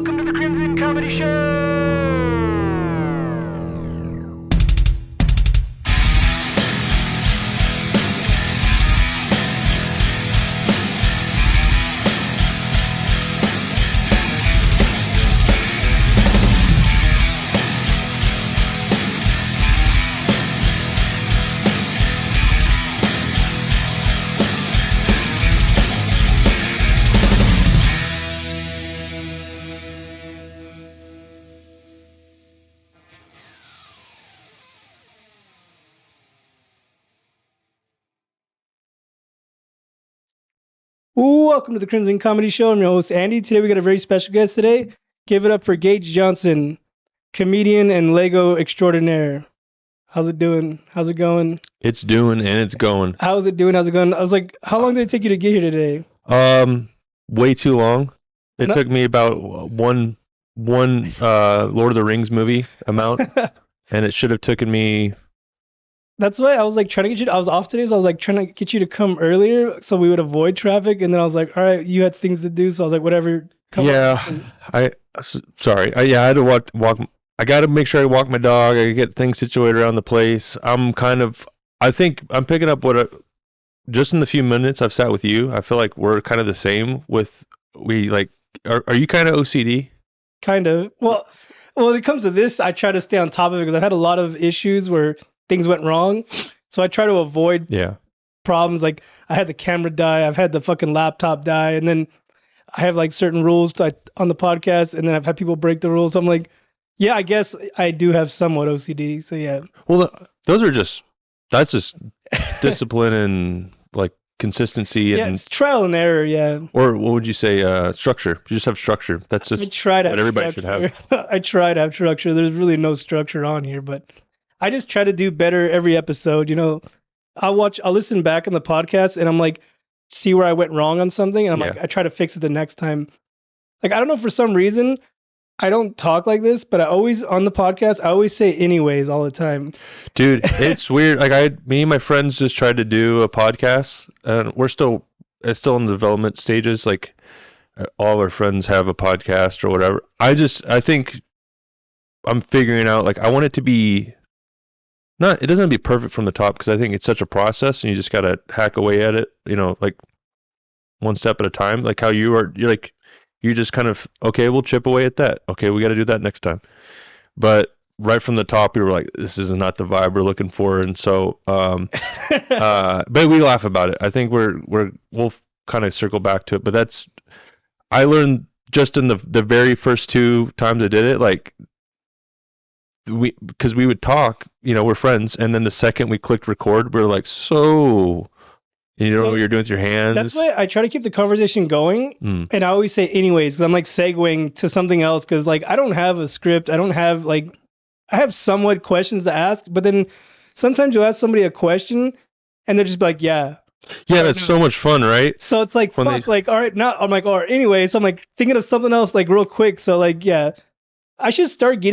Welcome to the Crimson Comedy Show! Welcome to the Crimson Comedy Show. I'm your host, Andy. Today we got a very special guest today. Give it up for Gage Johnson, comedian and Lego extraordinaire. How's it doing? How's it going? It's doing and it's going. How's it doing? How's it going? I was like, how long did it take you to get here today? Way too long. It took me about one Lord of the Rings movie amount, and it should have taken me. That's why I was like trying to get you. I was off today, so I was like trying to get you to come earlier so we would avoid traffic. And then I was like, all right, you had things to do, so I was like, whatever. Sorry. I had to walk. I got to make sure I walk my dog. I get things situated around the place. I think I'm picking up just in the few minutes I've sat with you. I feel like we're kind of the same with Are you kind of OCD? Kind of. Well, when it comes to this, I try to stay on top of it because I've had a lot of issues where things went wrong. So I try to avoid problems. Like I had the camera die, I've had the fucking laptop die, and then I have like certain rules on the podcast, and then I've had people break the rules. So I'm like, yeah, I guess I do have somewhat OCD. So yeah. Well, that's just discipline and like consistency and it's trial and error. Yeah. Or what would you say? Structure. You just have structure. That's just what everybody should have. I try to have structure. There's really no structure on here, but I just try to do better every episode. You know, I'll listen back on the podcast and I'm like, see where I went wrong on something. And I'm like, I try to fix it the next time. Like, I don't know, for some reason, I don't talk like this, but on the podcast, I always say anyways all the time. Dude, it's weird. Like me and my friends just tried to do a podcast and it's still in the development stages. Like all our friends have a podcast or whatever. I think I'm figuring out, like, I want it to be it doesn't have to be perfect from the top because I think it's such a process and you just got to hack away at it, you know, like one step at a time. Like how you're just kind of, okay, we'll chip away at that. Okay, we got to do that next time. But right from the top, we were like, this is not the vibe we're looking for. And so, but we laugh about it. I think we'll kind of circle back to it. But I learned just in the very first two times I did it, like, because we would talk, you know, we're friends, and then the second we clicked record, we're like, so, and you don't know what you're doing with your hands. That's why I try to keep the conversation going, and I always say anyways, because I'm like segueing to something else, because like I don't have a script, I have somewhat questions to ask, but then sometimes you'll ask somebody a question, and they'll just be like, yeah, that's so much fun, right? So it's like, like, all right, I'm like, all right, anyway, so I'm like thinking of something else like real quick, so like, yeah, I should start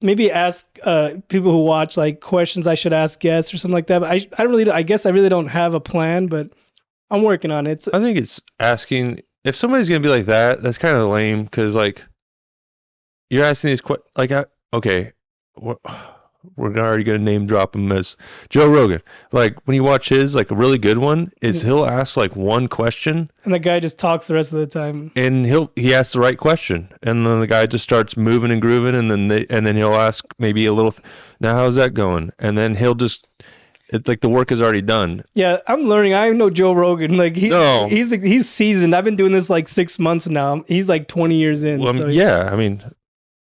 maybe ask people who watch like questions I should ask guests or something like that. But I guess I really don't have a plan, but I'm working on it. I think it's asking, if somebody's going to be like that, that's kind of lame because like you're asking these questions, like, okay, we're already going to name drop him as Joe Rogan. Like when you watch his, like a really good one is he'll ask like one question and the guy just talks the rest of the time, and he asks the right question and then the guy just starts moving and grooving and then he'll ask maybe a little, now how's that going? And then he'll just, it's like the work is already done. Yeah, I'm learning. I know Joe Rogan. Like he's seasoned. I've been doing this like 6 months now. He's like 20 years in. Well, so I mean,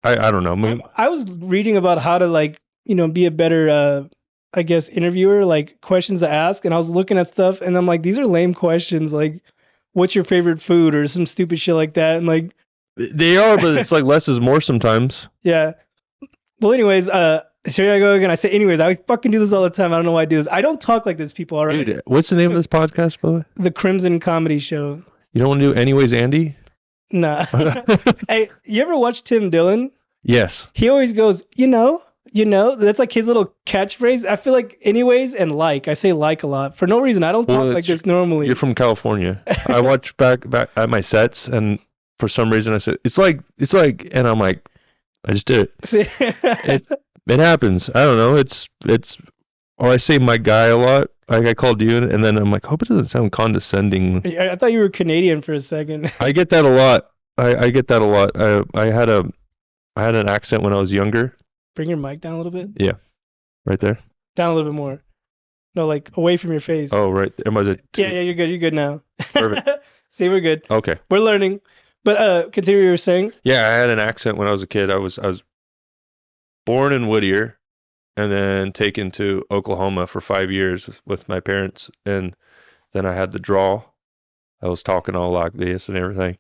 I don't know. I was reading about how to like, you know, be a better, I guess, interviewer, like questions to ask. And I was looking at stuff and I'm like, these are lame questions. Like, what's your favorite food or some stupid shit like that? And like, they are, but it's like less is more sometimes. Yeah. Well, anyways, so here I go again. I say, anyways, I fucking do this all the time. I don't know why I do this. I don't talk like this, people. All right. Dude, what's the name of this podcast, by the way? The Crimson Comedy Show. You don't want to do anyways, Andy? Nah. Hey, you ever watch Tim Dillon? Yes. He always goes, you know, that's like his little catchphrase. I feel like anyways and like. I say like a lot. For no reason. I don't talk like this normally. You're from California. I watch back at my sets and for some reason I said it's like, and I'm like, I just did it. See? It happens. I don't know. It's or I say my guy a lot. Like I called you, and then I'm like, hope it doesn't sound condescending. I thought you were Canadian for a second. I get that a lot. I get that a lot. I had an accent when I was younger. Bring your mic down a little bit. Yeah, right there. Down a little bit more. No, like away from your face. Oh, right. Yeah, you're good. You're good now. Perfect. See, we're good. Okay. We're learning. But continue what you were saying. Yeah, I had an accent when I was a kid. I was born in Whittier, and then taken to Oklahoma for 5 years with my parents, and then I had the draw. I was talking all like this and everything,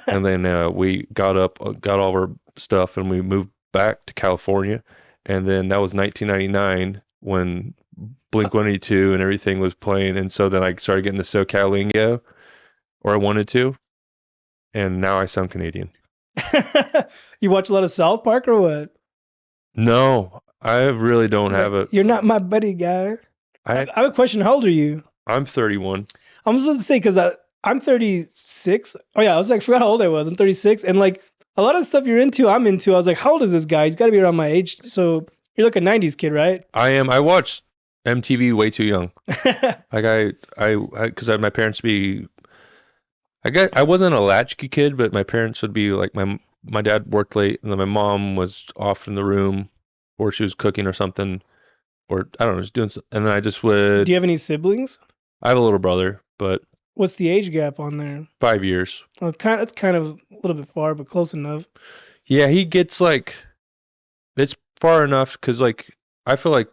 and then we got all our stuff, and we moved back to California, and then that was 1999 when Blink-182 and everything was playing, and so then I started getting the SoCal lingo, or I wanted to, and now I sound Canadian. You watch a lot of South Park or what? No, I really don't have it. You're not my buddy, guy. I have a question. How old are you? I'm 31. I was going to say, because I'm 36. Oh, yeah. I forgot how old I was. I'm 36. And like a lot of stuff you're into, I'm into. I was like, how old is this guy? He's got to be around my age. So you're like a 90s kid, right? I am. I watched MTV way too young. Like because my parents I wasn't a latchkey kid, but my parents would be like, my dad worked late, and then my mom was off in the room, or she was cooking or something, or I don't know, just doing something. And then I just would. Do you have any siblings? I have a little brother, but. What's the age gap on there? 5 years. Well, it's kind of a little bit far, but close enough. Yeah, he gets like, it's far enough because like, I feel like,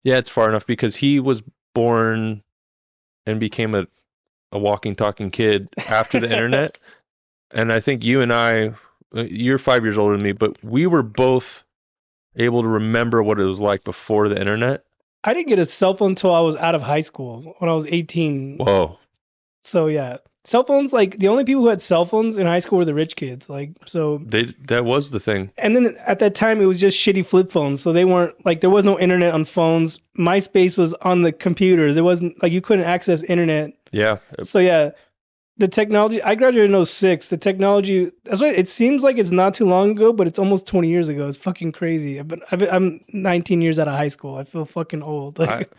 yeah, it's far enough because he was born and became a walking, talking kid after the internet. And I think you and I, you're 5 years older than me, but we were both able to remember what it was like before the internet. I didn't get a cell phone until I was out of high school, when I was 18. Whoa. So yeah, cell phones, like the only people who had cell phones in high school were the rich kids. Like, so that was the thing. And then at that time it was just shitty flip phones. So they weren't like, there was no internet on phones. MySpace was on the computer. There wasn't like, you couldn't access internet. Yeah. So yeah, the technology, I graduated in 06. The technology, that's why it seems like it's not too long ago, but it's almost 20 years ago. It's fucking crazy. I'm 19 years out of high school. I feel fucking old. Like,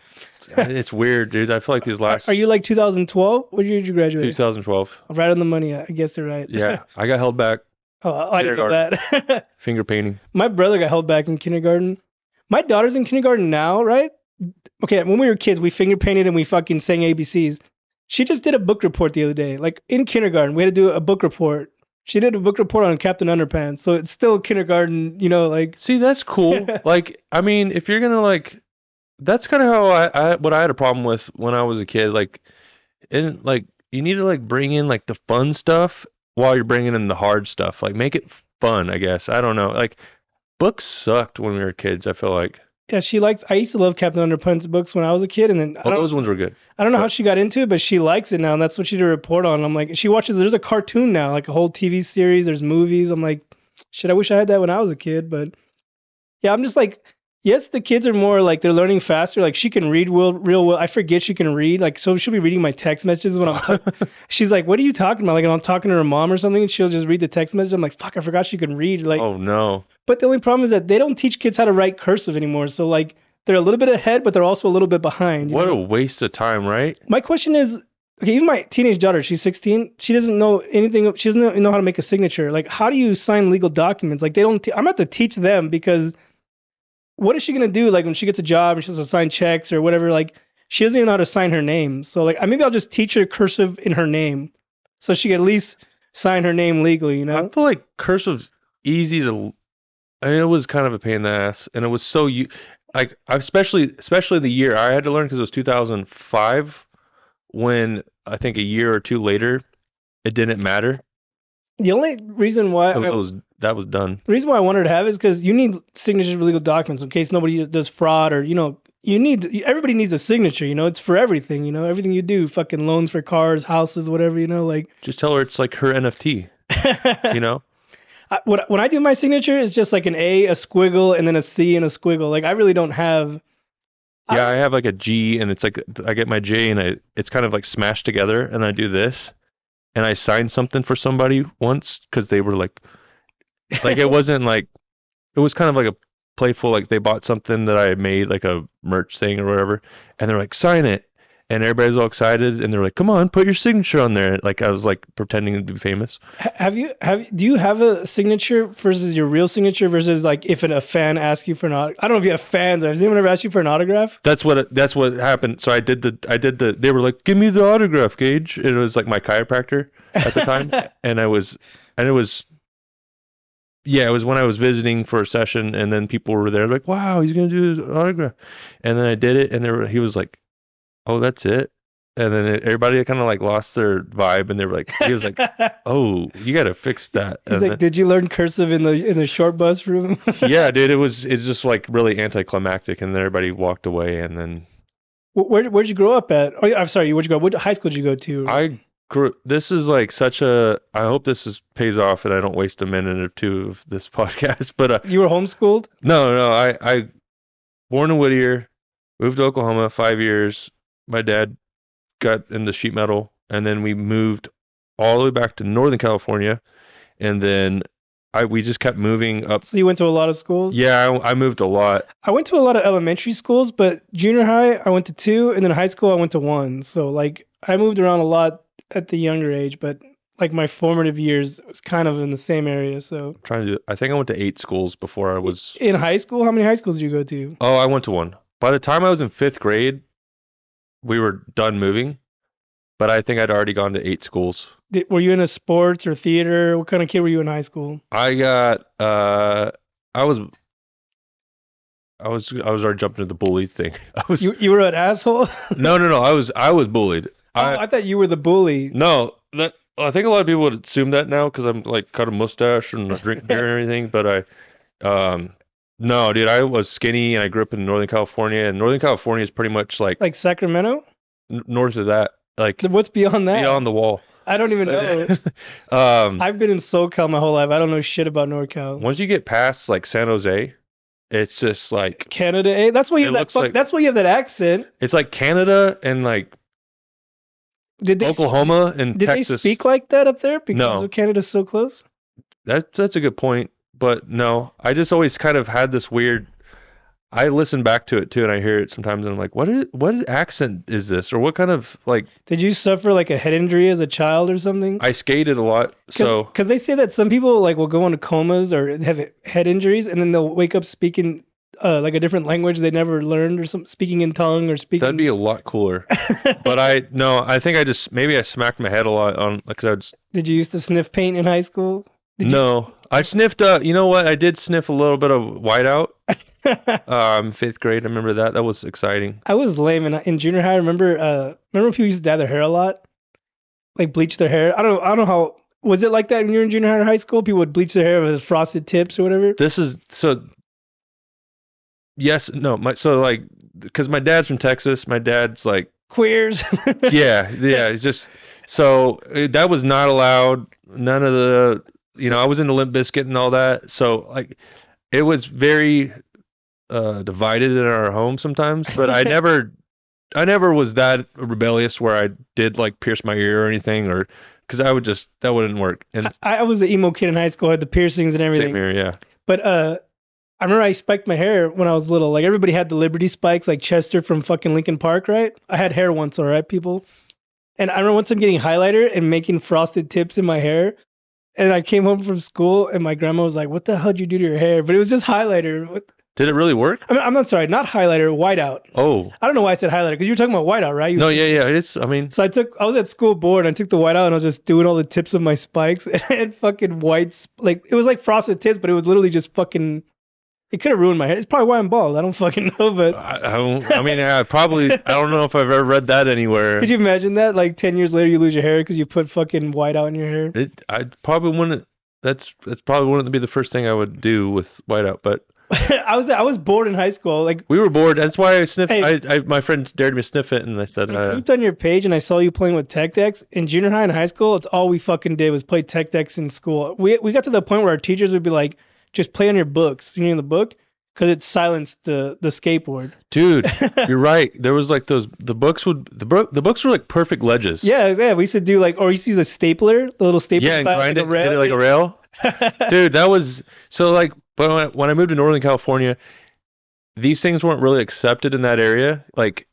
it's weird, dude. I feel like these last. Are you like 2012? What year did you graduate? 2012. Right on the money. I guess they're right. Yeah, I got held back. Oh, I didn't know that. Finger painting. My brother got held back in kindergarten. My daughter's in kindergarten now, right? Okay, when we were kids, we finger painted and we fucking sang ABCs. She just did a book report the other day. Like in kindergarten, we had to do a book report. She did a book report on Captain Underpants. So it's still kindergarten, you know, like. See, that's cool. Like, I mean, if you're going to like, that's kind of how what I had a problem with when I was a kid. Like, and like, you need to like bring in like the fun stuff while you're bringing in the hard stuff. Like, make it fun, I guess. I don't know. Like, books sucked when we were kids, I feel like. Yeah, I used to love Captain Underpants books when I was a kid, and then those ones were good. I don't know how she got into it, but she likes it now, and that's what she did a report on. I'm like, there's a cartoon now, like a whole TV series, there's movies. I'm like, shit, I wish I had that when I was a kid, but yeah, I'm just like, yes, the kids are more like, they're learning faster. Like she can read real well. I forget she can read. Like, so she'll be reading my text messages when I'm talking. She's like, what are you talking about? Like, when I'm talking to her mom or something, and she'll just read the text message. I'm like, fuck, I forgot she can read. Like, oh no. But the only problem is that they don't teach kids how to write cursive anymore. So like, they're a little bit ahead, but they're also a little bit behind. What a waste of time, right? My question is, okay, even my teenage daughter, she's 16. She doesn't know anything. She doesn't know how to make a signature. Like, how do you sign legal documents? Like, I'm going to have to teach them, because what is she going to do? Like, when she gets a job and she has to sign checks or whatever, like, she doesn't even know how to sign her name. So, like, maybe I'll just teach her cursive in her name so she can at least sign her name legally, you know? I feel like cursive's easy to. I mean, it was kind of a pain in the ass, and it was so like, especially the year I had to learn, because it was 2005, when I think a year or two later, it didn't matter. The only reason why that was done. The reason why I wanted to have it is because you need signatures for legal documents in case nobody does fraud, or, you know, everybody needs a signature, you know, it's for everything, you know, everything you do, fucking loans for cars, houses, whatever, you know, like. Just tell her it's like her NFT, you know? When I do my signature, it's just like an A, a squiggle, and then a C and a squiggle. Like, I really don't have. Yeah, I have like a G, and it's like I get my J, and it's kind of like smashed together, and I do this, and I signed something for somebody once because they were like it wasn't like, it was kind of like a playful, like they bought something that I had made, like a merch thing or whatever, and they're like, sign it. And everybody's all excited, and they're like, "Come on, put your signature on there." Like I was like pretending to be famous. Do you have a signature versus your real signature versus like if a fan asks you for an autograph? I don't know if you have fans. Has anyone ever asked you for an autograph? That's what happened. So I did the. They were like, "Give me the autograph, Gage." It was like my chiropractor at the time, and it was yeah, it was when I was visiting for a session, and then people were there like, "Wow, he's gonna do his autograph," and then I did it, and he was like, "Oh, that's it." And then everybody kind of like lost their vibe, and he was like, "Oh, you got to fix that." He's and like, then, "Did you learn cursive in the short bus room?" Yeah, dude, it's just like really anticlimactic, and then everybody walked away, and then. Where'd you grow up at? Oh, I'm sorry, where'd you go? What high school did you go to? This is like such a. I hope this pays off, and I don't waste a minute or two of this podcast. But you were homeschooled? No. I born in Whittier, moved to Oklahoma 5 years. My dad got into sheet metal, and then we moved all the way back to Northern California, and then we just kept moving up. So you went to a lot of schools? Yeah, I moved a lot. I went to a lot of elementary schools, but junior high I went to 2, and then high school I went to 1. So like I moved around a lot at the younger age, but like my formative years was kind of in the same area. So I think I went to 8 schools before I was in high school. How many high schools did you go to? Oh, I went to 1. By the time I was in 5th grade, we were done moving, but I think I'd already gone to 8 schools. Were you in a sports or theater? What kind of kid were you in high school? I was already jumping to the bully thing. You were an asshole? No. I was bullied. I thought you were the bully. No, I think a lot of people would assume that now because I'm like cut a mustache and I drink beer and everything. But no, dude, I was skinny and I grew up in Northern California, and Northern California is pretty much like Sacramento. North of that, like what's beyond that? Beyond the wall. I don't even know. I've been in SoCal my whole life. I don't know shit about NorCal. Once you get past like San Jose, it's just like Canada. Eh? That's why you have that's why you have that accent. It's like Canada and like Oklahoma and Texas. Did they speak like that up there because of Canada's so close? That's a good point, but no. I just always kind of had this weird. I listen back to it too, and I hear it sometimes, and I'm like, what accent is this, or what kind of like? Did you suffer like a head injury as a child or something? I skated a lot, because they say that some people like will go into comas or have head injuries, and then they'll wake up speaking like a different language they never learned, or some speaking in tongue or speaking. That'd be a lot cooler. But I think I smacked my head a lot on because Did you used to sniff paint in high school? I sniffed. You know what? I did sniff a little bit of whiteout. 5th grade. I remember that. That was exciting. I was lame in junior high. I remember people used to dye their hair a lot, like bleach their hair. I don't know how. Was it like that when you were in junior high or high school? People would bleach their hair with frosted tips or whatever. This is so. Yes, no. Because my dad's from Texas. My dad's like queers. yeah. It's just so that was not allowed. None of the. I was into Limp Bizkit and all that. So like, it was very divided in our home sometimes. But I never was that rebellious where I did like pierce my ear or anything, or because that wouldn't work. And I was an emo kid in high school. I had the piercings and everything. Same here, yeah. But I remember I spiked my hair when I was little. Like everybody had the Liberty spikes, like Chester from fucking Linkin Park, right? I had hair once, all right, people. And I remember once I'm getting highlighter and making frosted tips in my hair. And I came home from school and my grandma was like, "What the hell did you do to your hair?" But it was just highlighter. Did it really work? I mean, I'm not sorry, not highlighter, whiteout. Oh. I don't know why I said highlighter because you were talking about whiteout, right? No, yeah. It's, I mean. So I was at school bored and I took the whiteout and I was just doing all the tips of my spikes and I had fucking whites. Like, it was like frosted tips, but it was literally just fucking. It could have ruined my hair. It's probably why I'm bald. I don't fucking know, but. I mean, I don't know if I've ever read that anywhere. Could you imagine that? Like 10 years later, you lose your hair because you put fucking whiteout in your hair? I probably wouldn't. That's probably wouldn't be the first thing I would do with whiteout, but. I was bored in high school. Like we were bored. That's why I sniffed. Hey, my friends dared me to sniff it, and I said, I looked on your page and I saw you playing with Tech Decks in junior high and high school. It's all we fucking did was play Tech Decks in school. We got to the point where our teachers would be like, "Just play on your books." You know, the book. because it silenced the skateboard. Dude, you're right. There was like the books were like perfect ledges. Yeah. We used to do like, or we used to use a stapler, the little stapler. Yeah, and grind it, hit it like a rail. Dude, that was so like. But when I moved to Northern California, these things weren't really accepted in that area. Like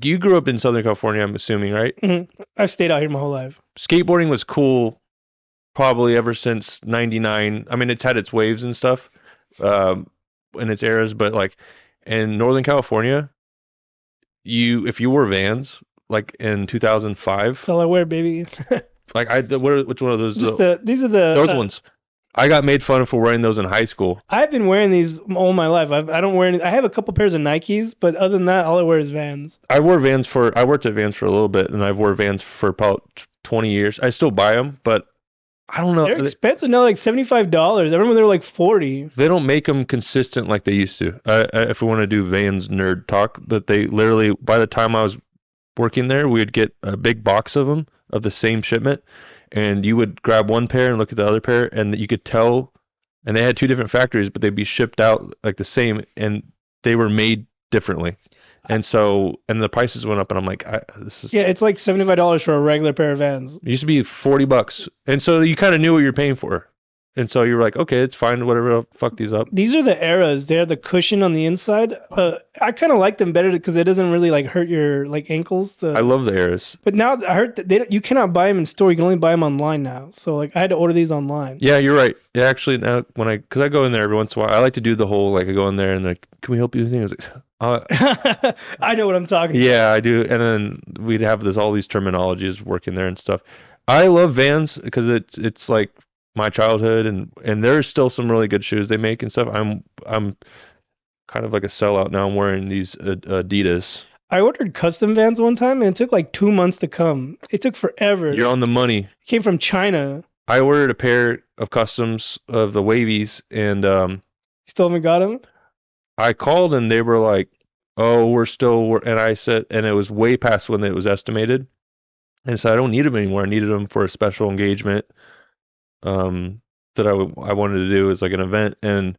you grew up in Southern California, I'm assuming, right? Mm-hmm. I've stayed out here my whole life. Skateboarding was cool, probably ever since '99. I mean, it's had its waves and stuff, in its eras, but like in Northern California, if you wore Vans like in 2005, that's all I wear, baby. like which one of those? These are those ones. I got made fun of for wearing those in high school. I've been wearing these all my life. I don't wear any. I have a couple pairs of Nikes, but other than that, all I wear is Vans. I worked at Vans for a little bit, and I've wore Vans for about 20 years. I still buy them, but I don't know. They're expensive now, like $75. I remember they were like $40. They don't make them consistent like they used to. If we want to do Vans nerd talk, but they literally, by the time I was working there, we would get a big box of them of the same shipment, and you would grab one pair and look at the other pair, and you could tell. And they had two different factories, but they'd be shipped out like the same, and they were made differently. And so, and the prices went up, and I'm like, this is... Yeah, it's like $75 for a regular pair of Vans. It used to be $40. And so you kind of knew what you're paying for. And so you were like, okay, it's fine, whatever, I'll fuck these up. These are the eras. They have the cushion on the inside. I kind of like them better because it doesn't really like hurt your like ankles. I love the eras. But now I heard that you cannot buy them in store. You can only buy them online now. So like I had to order these online. Yeah, you're right. Yeah, actually, now because I go in there every once in a while, I like to do the whole like I go in there and like, can we help you with things? I know what I'm talking about. Yeah, I do. And then we'd have all these terminologies working there and stuff. I love Vans because it's like my childhood, and there's still some really good shoes they make and stuff. I'm kind of like a sellout now. I'm wearing these Adidas. I ordered custom Vans one time, and it took like 2 months to come. It took forever. You're on the money. It came from China. I ordered a pair of customs of the Wavies, and you still haven't got them? I called, and they were like, "Oh, and I said, and it was way past when it was estimated, and so I don't need them anymore. I needed them for a special engagement. That I wanted to do as like an event, and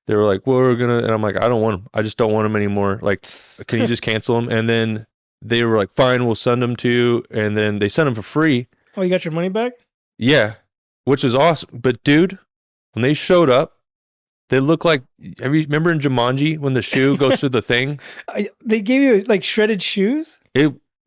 they were like, well, and I'm like, I don't want them. I just don't want them anymore. Like, can you just cancel them? And then they were like, fine, we'll send them to you. And then they sent them for free. Oh, you got your money back? Yeah, which is awesome. But dude, when they showed up, they look like, remember in Jumanji when the shoe goes through the thing? They gave you like shredded shoes?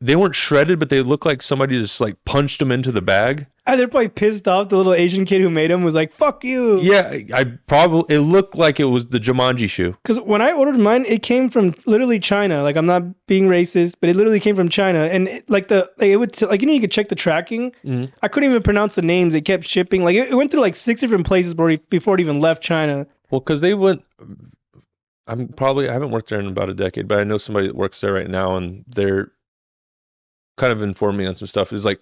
They weren't shredded, but they looked like somebody just like punched them into the bag. They're probably pissed off. The little Asian kid who made them was like, fuck you. Yeah, it looked like it was the Jumanji shoe. Because when I ordered mine, it came from literally China. Like, I'm not being racist, but it literally came from China. And it you could check the tracking. Mm-hmm. I couldn't even pronounce the names. They kept shipping. Like, it went through like 6 different places before it even left China. Well, because they went... I haven't worked there in about a decade, but I know somebody that works there right now, and they're kind of informed me on some stuff. Is like,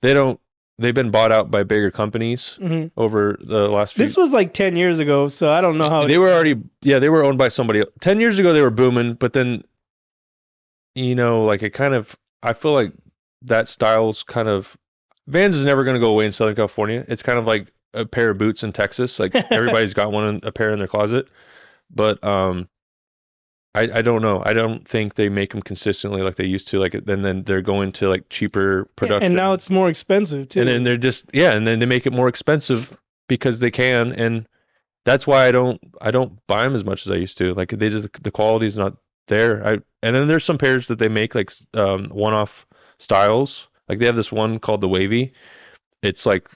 they've been bought out by bigger companies over the last few... This was like 10 years ago, so I don't know how... They were owned by somebody else. 10 years ago, they were booming, but then, like it kind of... I feel like that style's kind of... Vans is never going to go away in Southern California. It's kind of like a pair of boots in Texas. Like, everybody's got a pair in their closet. But I don't know. I don't think they make them consistently like they used to. Like, and then they're going to like cheaper production. And now it's more expensive too. And then they're just and then they make it more expensive because they can. And that's why I don't buy them as much as I used to. Like, the quality's not there. And then there's some pairs that they make like one-off styles. Like, they have this one called the Wavy. It's like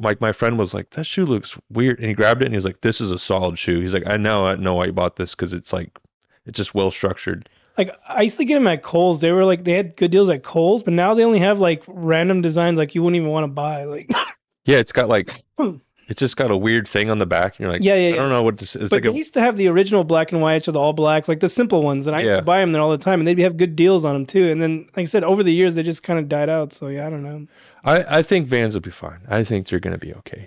my friend was like, that shoe looks weird, and he grabbed it and he was like, this is a solid shoe. He's like, I know why you bought this, because it's like, it's just well structured. Like, I used to get them at Kohl's. They had good deals at Kohl's, but now they only have like random designs like you wouldn't even want to buy. Like, yeah, it's got like, it's just got a weird thing on the back, and you're like, I don't know what this is. But they used to have the original black and whites or the all blacks, like the simple ones, and I used to buy them there all the time, and they'd have good deals on them too. And then, like I said, over the years they just kind of died out. So yeah, I don't know. I think Vans will be fine. I think they're gonna be okay.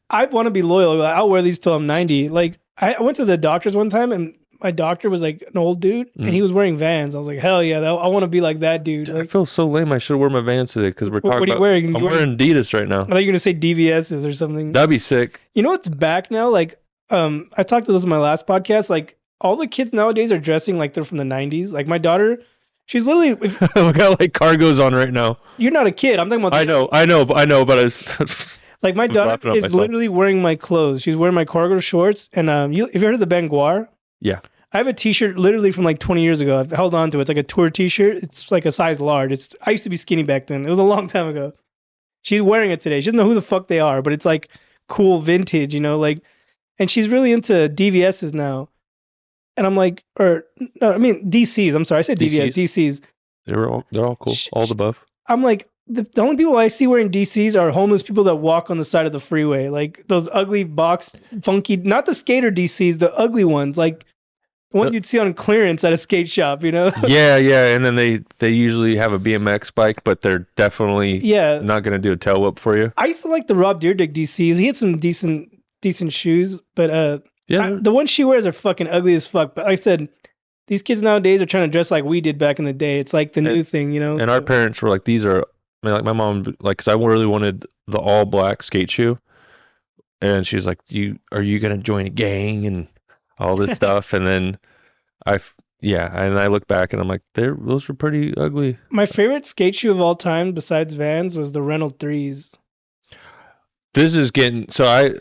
I want to be loyal. I'll wear these till I'm 90. Like, I went to the doctor's one time, and my doctor was like an old dude, and he was wearing Vans. I was like, hell yeah, I want to be like that dude. Like, I feel so lame. I should wear my Vans today because we're talking what are you wearing? I'm wearing Adidas right now. I thought you were going to say DVS's or something. That'd be sick. You know what's back now? Like, I talked to this in my last podcast. Like all the kids nowadays are dressing like they're from the 90s. Like my daughter, she's literally. We got like cargos on right now. You're not a kid. I'm talking about. I know, but I was. Like my daughter is literally wearing my clothes. She's wearing my cargo shorts. And if you heard of the Banguar? Yeah. I have a T-shirt literally from like 20 years ago. I've held on to it. It's like a tour T-shirt. It's like a size large. I used to be skinny back then. It was a long time ago. She's wearing it today. She doesn't know who the fuck they are, but it's like cool vintage, you know, like. And she's really into DVSs now. And I'm like, or no, I mean DCs. I'm sorry, I said DVS. DCs. They're all cool. All the above. I'm like, the only people I see wearing DCs are homeless people that walk on the side of the freeway, like those ugly box, funky, not the skater DCs, the ugly ones, like the ones you'd see on clearance at a skate shop, you know? Yeah, and then they usually have a BMX bike, but they're definitely not gonna do a tail whip for you. I used to like the Rob Dyrdek DCs. He had some decent shoes, but the ones she wears are fucking ugly as fuck. But like I said, these kids nowadays are trying to dress like we did back in the day. It's like the new thing, you know? And our parents were like, these are, I mean, like my mom, like, cause I really wanted the all black skate shoe. And she's like, are you going to join a gang and all this stuff? And then and I look back and I'm like, those were pretty ugly. My favorite skate shoe of all time besides Vans was the Reynolds 3s. This is getting, so I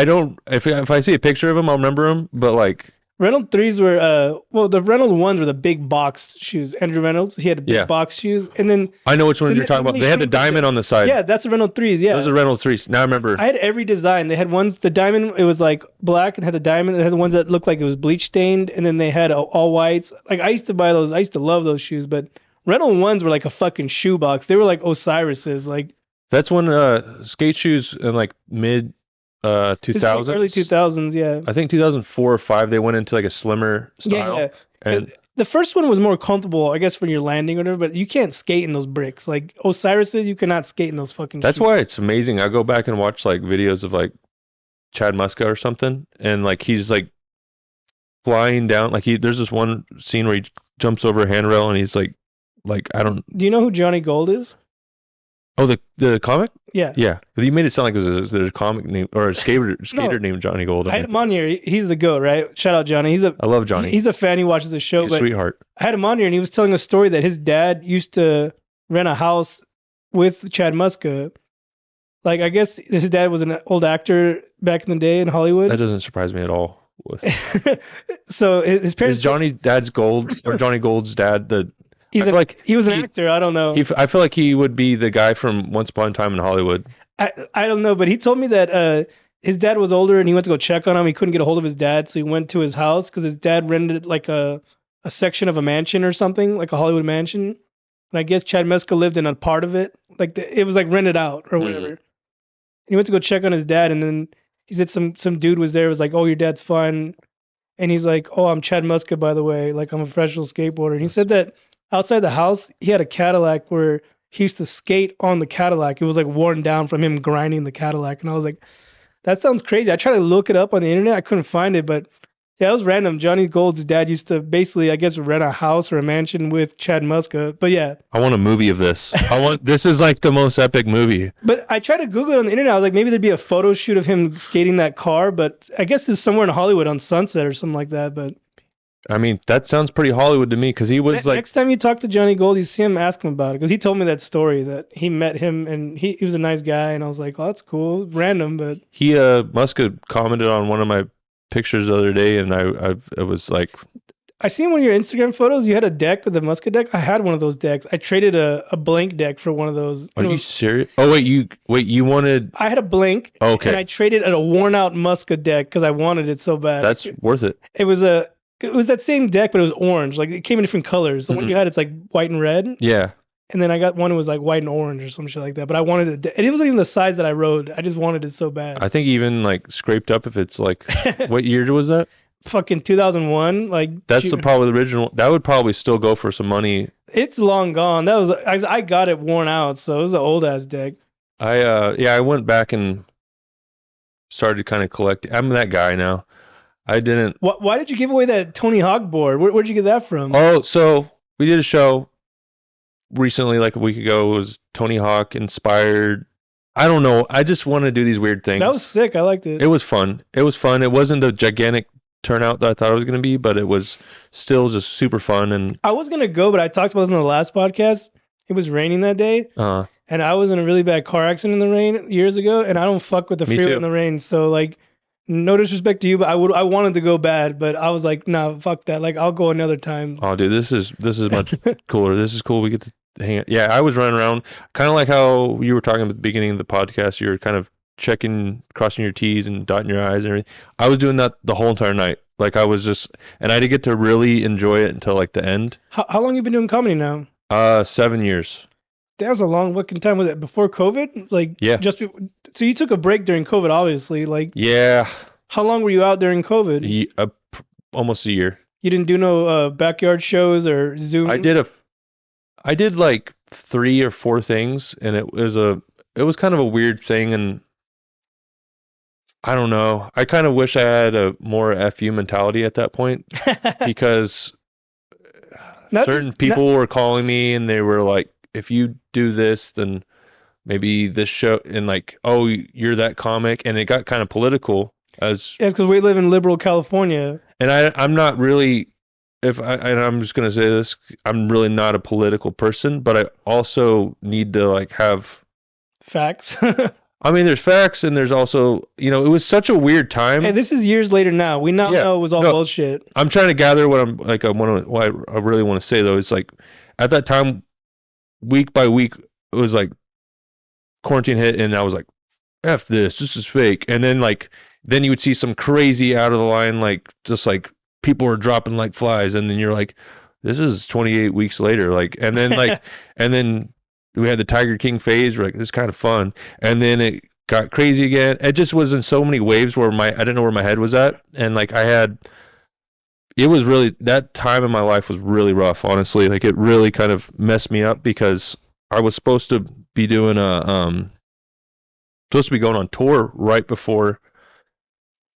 don't, if I see a picture of them, I'll remember them, but like. Reynolds 3s were, the Reynolds 1s were the big box shoes. Andrew Reynolds, he had the big box shoes. And then. I know which one you're talking about. They had the diamond on the side. Yeah, that's the Reynolds 3s, yeah. Those are Reynolds 3s. Now I remember. I had every design. They had ones, the diamond, it was like black and had the diamond. They had the ones that looked like it was bleach stained. And then they had all whites. Like I used to buy those. I used to love those shoes. But Reynolds 1s were like a fucking shoebox. They were like Osiris's. Like. That's when skate shoes in like mid 2000s, early 2000s, yeah. I think 2004 or 5 they went into like a slimmer style. Yeah. And the first one was more comfortable, I guess, when you're landing or whatever. But you can't skate in those bricks. Like Osiris's, you cannot skate in those fucking. That's why it's amazing. I go back and watch like videos of like Chad Muska or something, and like he's like flying down. Like there's this one scene where he jumps over a handrail and he's like I don't. Do you know who Johnny Gold is? Oh, the comic? Yeah. Yeah. You made it sound like there's a comic name or a skater named Johnny Gold. I had him on here. He's the GOAT, right? Shout out Johnny. I love Johnny. He's a fan. He watches the show. He's a sweetheart. I had him on here and he was telling a story that his dad used to rent a house with Chad Muska. Like, I guess his dad was an old actor back in the day in Hollywood. That doesn't surprise me at all. So his parents. Is Johnny Gold's dad he was an actor. I don't know. I feel like he would be the guy from Once Upon a Time in Hollywood. I don't know, but he told me that his dad was older and he went to go check on him. He couldn't get a hold of his dad, so he went to his house because his dad rented like a section of a mansion or something, like a Hollywood mansion. And I guess Chad Muska lived in a part of it. Like it was like rented out or whatever. And he went to go check on his dad, and then he said some dude was there. Was like, "Oh, your dad's fine," and he's like, "Oh, I'm Chad Muska, by the way. Like I'm a professional skateboarder." And he said that. Outside the house, he had a Cadillac where he used to skate on the Cadillac. It was like worn down from him grinding the Cadillac. And I was like, that sounds crazy. I tried to look it up on the internet. I couldn't find it, but yeah, it was random. Johnny Gold's dad used to basically, I guess, rent a house or a mansion with Chad Muska. But yeah. I want a movie of this. This is like the most epic movie. But I tried to Google it on the internet. I was like, maybe there'd be a photo shoot of him skating that car. But I guess it's somewhere in Hollywood on Sunset or something like that. But I mean, that sounds pretty Hollywood to me because he was like. Next time you talk to Johnny Gold, you see him, ask him about it because he told me that story that he met him and he was a nice guy and I was like, oh, that's cool, random, but. He Muska commented on one of my pictures the other day and I was like. I seen one of your Instagram photos. You had a deck with a Muska deck. I had one of those decks. I traded a blank deck for one of those. Are you serious? Oh you wanted. I had a blank. Okay. And I traded a worn out Muska deck because I wanted it so bad. That's worth it. It was that same deck, but it was orange. Like it came in different colors. The one you had, it's like white and red. Yeah. And then I got one that was like white and orange or some shit like that. But I wanted it. And it wasn't even the size that I rode. I just wanted it so bad. I think even like scraped up if it's like, what year was that? Fucking 2001. Like that's probably the original. That would probably still go for some money. It's long gone. That was I got it worn out, so it was an old ass deck. I went back and started kind of collecting. I'm that guy now. I didn't. Why did you give away that Tony Hawk board? Where'd you get that from? Oh, so we did a show recently, like a week ago. It was Tony Hawk inspired. I don't know. I just want to do these weird things. That was sick. I liked it. It was fun. It was fun. It wasn't the gigantic turnout that I thought it was going to be, but it was still just super fun. And I was gonna go, but I talked about this in the last podcast. It was raining that day, and I was in a really bad car accident in the rain years ago, and I don't fuck with the freeway in the rain. So like, no disrespect to you, but I wanted to go bad, but I was like, nah, fuck that. Like, I'll go another time. Oh, dude, this is much cooler. This is cool. We get to hang out. Yeah, I was running around, kind of like how you were talking at the beginning of the podcast. You were kind of checking, crossing your T's and dotting your I's and everything. I was doing that the whole entire night. Like I was just, and I didn't get to really enjoy it until like the end. How long you been doing comedy now? 7 years. That was a long fucking time. Was it before COVID? It's like, yeah. So you took a break during COVID, obviously. Like, yeah. How long were you out during COVID? Almost a year. You didn't do no backyard shows or Zoom? I did like 3 or 4 things, and it was kind of a weird thing, and I don't know. I kind of wish I had a more FU mentality at that point because certain people were calling me and they were like, if you do this, then maybe this show, and like, oh, you're that comic, and it got kind of political. Yes, because we live in liberal California. And I'm not really, and I'm just going to say this, I'm really not a political person, but I also need to like have facts. I mean, there's facts, and there's also, it was such a weird time. Hey, this is years later now. We now know it was all bullshit. I'm trying to gather what I really want to say though. Is like, at that time, week by week, it was like quarantine hit, and I was like, F this is fake. And then you would see some crazy out of the line, like just like people were dropping like flies, and then you're like, this is 28 weeks later, like, and then like, and then we had the Tiger King phase. We're like, this is kind of fun, and then it got crazy again. It just was in so many waves where I didn't know where my head was at, and like it was really, that time in my life was really rough, honestly. Like it really kind of messed me up because I was supposed to be doing supposed to be going on tour right before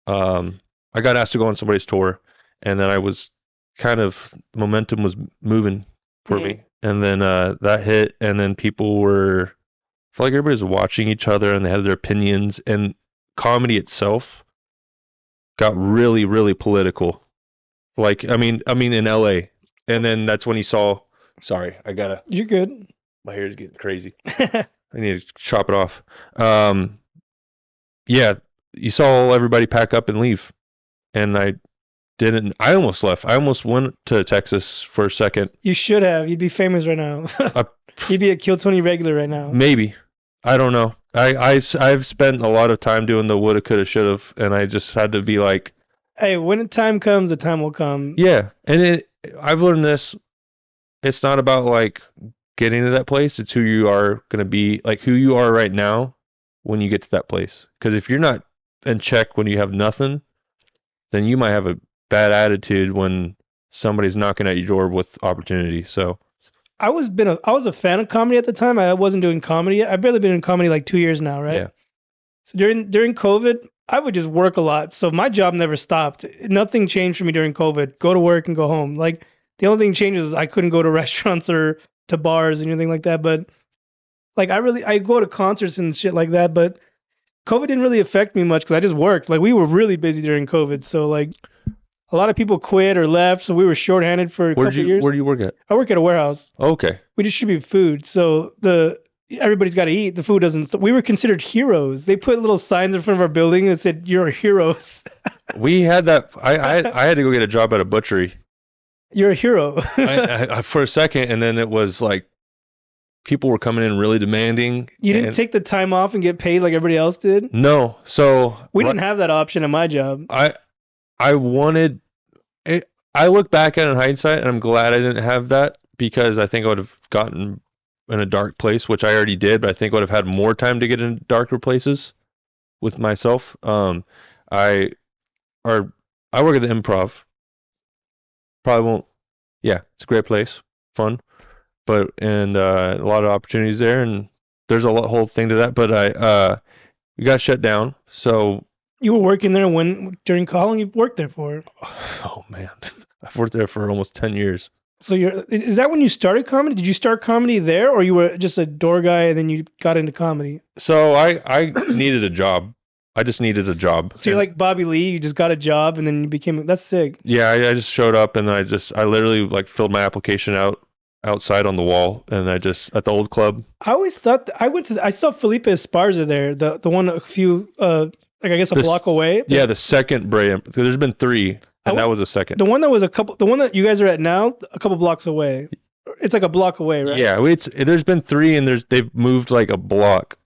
I got asked to go on somebody's tour, and then I was momentum was moving for me, and then that hit, and then people I felt like everybody was watching each other, and they had their opinions, and comedy itself got really, really political. Like, I mean in LA, and then that's when he saw. Sorry, You're good. My hair is getting crazy. I need to chop it off. Yeah, you saw everybody pack up and leave, and I didn't. I almost left. I almost went to Texas for a second. You should have. You'd be famous right now. You'd be a Kill Tony regular right now. Maybe. I don't know. I've spent a lot of time doing the woulda, coulda, shoulda, and I just had to be like, hey, when the time comes, the time will come. Yeah, and I've learned this. It's not about like getting to that place. It's who you are gonna be, like who you are right now when you get to that place. Because if you're not in check when you have nothing, then you might have a bad attitude when somebody's knocking at your door with opportunity. So I was a fan of comedy at the time. I wasn't doing comedy yet. I've barely been in comedy like 2 years now, right? Yeah. So during COVID, I would just work a lot. So my job never stopped. Nothing changed for me during COVID. Go to work and go home. Like the only thing changes is I couldn't go to restaurants or to bars and anything like that. But like I go to concerts and shit like that. But COVID didn't really affect me much because I just worked. Like we were really busy during COVID. So like a lot of people quit or left. So we were shorthanded for a couple of years. Where do you work at? I work at a warehouse. Okay. We distribute food. So everybody's got to eat. The food doesn't. We were considered heroes. They put little signs in front of our building that said, "You're heroes." We had that. I had to go get a job at a butchery. You're a hero. I for a second, and then it was like people were coming in really demanding. You didn't take the time off and get paid like everybody else did? No. So we didn't have that option at my job. I wanted it. I look back at it in hindsight, and I'm glad I didn't have that because I think I would have gotten in a dark place, which I already did, but I think I would have had more time to get in darker places with myself. I work at the Improv. Probably won't. Yeah, it's a great place, fun, but and a lot of opportunities there, and there's a whole thing to that. But we got shut down. So you were working there during how long you worked there for? Oh man, I've worked there for almost 10 years. So is that when you started comedy? Did you start comedy there, or you were just a door guy and then you got into comedy? So I needed a job. I just needed a job. So you're like Bobby Lee, you just got a job and then you became. That's sick. Yeah, I just showed up and I literally like filled my application outside on the wall, and I just at the old club. I always thought I saw Felipe Esparza there, the one a few like I guess a block away. Yeah, the second Bray. There's been 3. And that was the second. The one that you guys are at now, a couple blocks away. It's like a block away, right? Yeah, there's been 3, and they've moved like a block.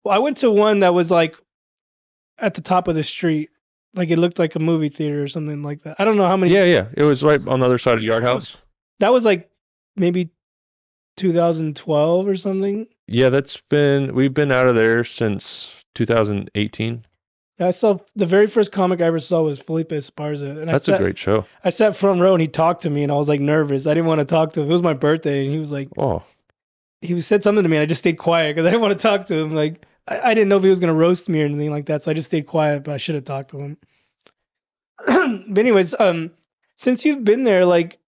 Well, I went to one that was like at the top of the street, like it looked like a movie theater or something like that. I don't know how many. Yeah, it was right on the other side of the Yard House. That was like maybe 2012 or something. Yeah, we've been out of there since 2018. I saw the very first comic I ever saw was Felipe Esparza, and that's a great show. I sat front row and he talked to me, and I was like nervous. I didn't want to talk to him. It was my birthday, and he was like, "Oh," he said something to me, and I just stayed quiet because I didn't want to talk to him. Like I didn't know if he was gonna roast me or anything like that, so I just stayed quiet. But I should have talked to him. But anyways, since you've been there, like,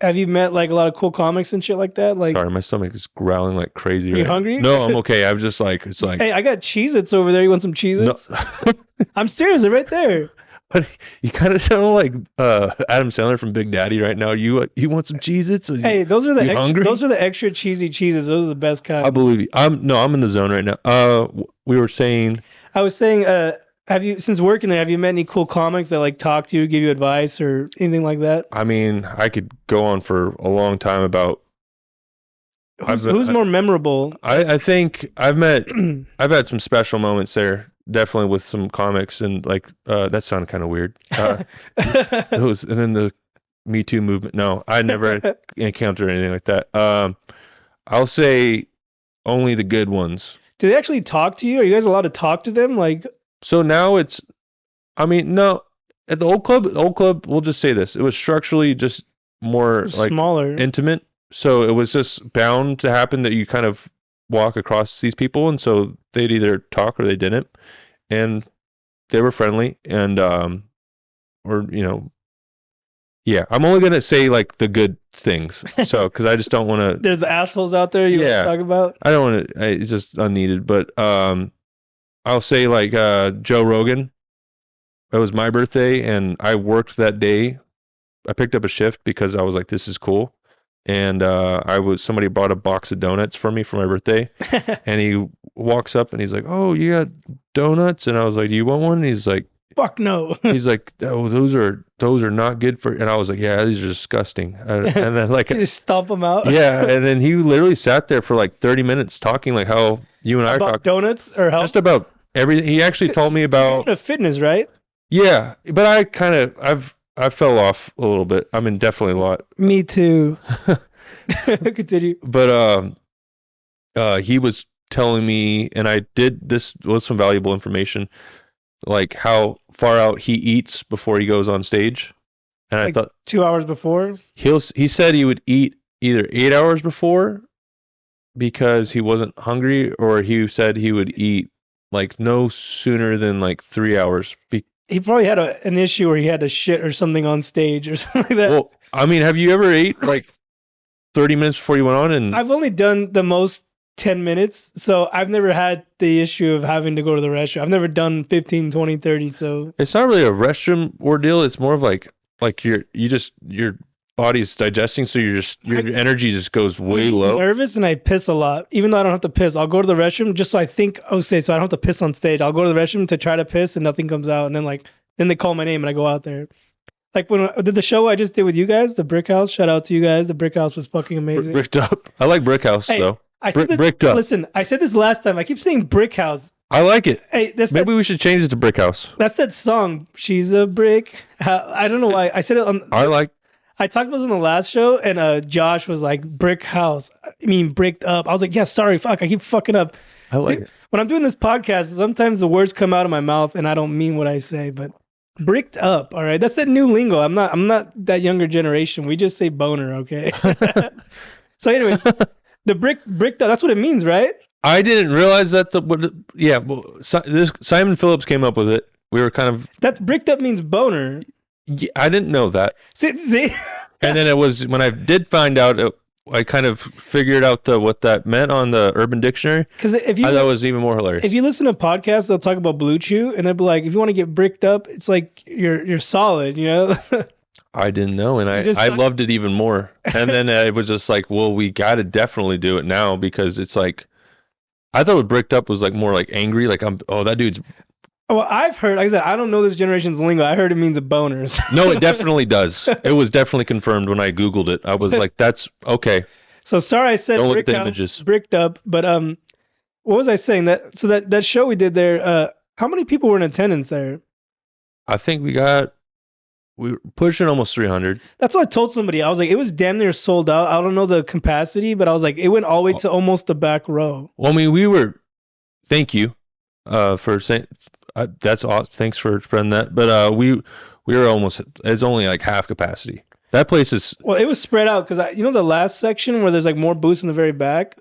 have you met like a lot of cool comics and shit like that? Like, sorry, my stomach is growling like crazy. Are you hungry? No, I'm okay. I'm just like, it's like. Hey, I got Cheez-Its over there. You want some Cheez-Its? No. I'm serious. They're right there. But you kind of sound like Adam Sandler from Big Daddy right now. You want some Cheez-Its? Hey, those are the extra cheesy cheeses. Those are the best kind. I believe you. I'm in the zone right now. I was saying, have you, since working there, have you met any cool comics that like talk to you, give you advice or anything like that? I mean, I could go on for a long time about who's more memorable. I think I've had some special moments there, definitely with some comics, and like that sounded kind of weird. And then the Me Too movement. No, I never encountered anything like that. I'll say only the good ones. Do they actually talk to you? Are you guys allowed to talk to them? Like, so now no, at the old club, we'll just say this. It was structurally just more like smaller, intimate. So it was just bound to happen that you kind of walk across these people, and so they'd either talk or they didn't. And they were friendly, and yeah, I'm only gonna say like the good things, so because I just don't want to. There's the assholes out there you talk about. I don't want to. It's just unneeded, but I'll say like Joe Rogan. It was my birthday, and I worked that day. I picked up a shift because I was like, this is cool, and somebody bought a box of donuts for me for my birthday, and he walks up and he's like, oh, you got donuts? And I was like, do you want one? And he's like, fuck no. He's like, oh, those are not good for. And I was like, yeah, these are disgusting. And then like, you just stomp them out. Yeah, and then he literally sat there for like 30 minutes talking like how you and I about donuts or how just about everything. He actually told me about fitness, right? Yeah, but I fell off a little bit. I mean, definitely a lot. Me too. Continue. But he was telling me, and this was some valuable information, like how far out he eats before he goes on stage. And like I thought 2 hours before. He said he would eat either 8 hours before because he wasn't hungry, or he said he would eat like no sooner than like 3 hours. He probably had an issue where he had to shit or something on stage or something like that. Well, I mean, have you ever ate like 30 minutes before you went on? And I've only done the most 10 minutes, so I've never had the issue of having to go to the restroom. I've never done 15, 20, 30, so it's not really a restroom ordeal. It's more of like your body's digesting, so your energy just goes way low. I'm nervous and I piss a lot. Even though I don't have to piss, I'll go to the restroom just so I think, so I don't have to piss on stage. I'll go to the restroom to try to piss and nothing comes out, and then they call my name and I go out there. Like when I did the show I just did with you guys, the Brick House. Shout out to you guys. The Brick House was fucking amazing. Bricked Up. I like Brick House though. Bricked Up. Listen, I said this last time. I keep saying Brick House. I like it. Hey, maybe we should change it to Brick House. That's that song. She's a brick. I don't know why I said it on. I talked about this on the last show, and Josh was like, Brick House. I mean, Bricked Up. I was like, yeah, sorry, fuck, I keep fucking up. I like it. When I'm doing this podcast, sometimes the words come out of my mouth, and I don't mean what I say, but Bricked Up, all right? That's that new lingo. I'm not that younger generation. We just say boner, okay? So anyway, the bricked up, that's what it means, right? I didn't realize that. Simon Phillips came up with it. We were kind of... That's bricked up means boner. Yeah, I didn't know that. See? And then it was when I did find out, I kind of figured out what that meant on the Urban Dictionary. Because I thought it was even more hilarious. If you listen to podcasts, they'll talk about Blue Chew, and they'll be like, if you want to get bricked up, it's like you're solid, you know? I didn't know, and I loved it even more. And then it was just like, well, we got to definitely do it now, because it's like, I thought bricked up was like more like angry, like that dude's. Well, I've heard, like I said, I don't know this generation's lingo. I heard it means a boners. No, it definitely does. It was definitely confirmed when I Googled it. I was like, that's okay. So sorry I said brick house, bricked up, but what was I saying? That show we did there, how many people were in attendance there? I think we were pushing almost 300. That's what I told somebody. I was like, it was damn near sold out. I don't know the capacity, but I was like, it went all the way to almost the back row. Well, I mean, thank you for saying, that's awesome. Thanks for spreading that. But we were almost, it's only like half capacity. That place is. Well, it was spread out because the last section where there's like more booths in the very back,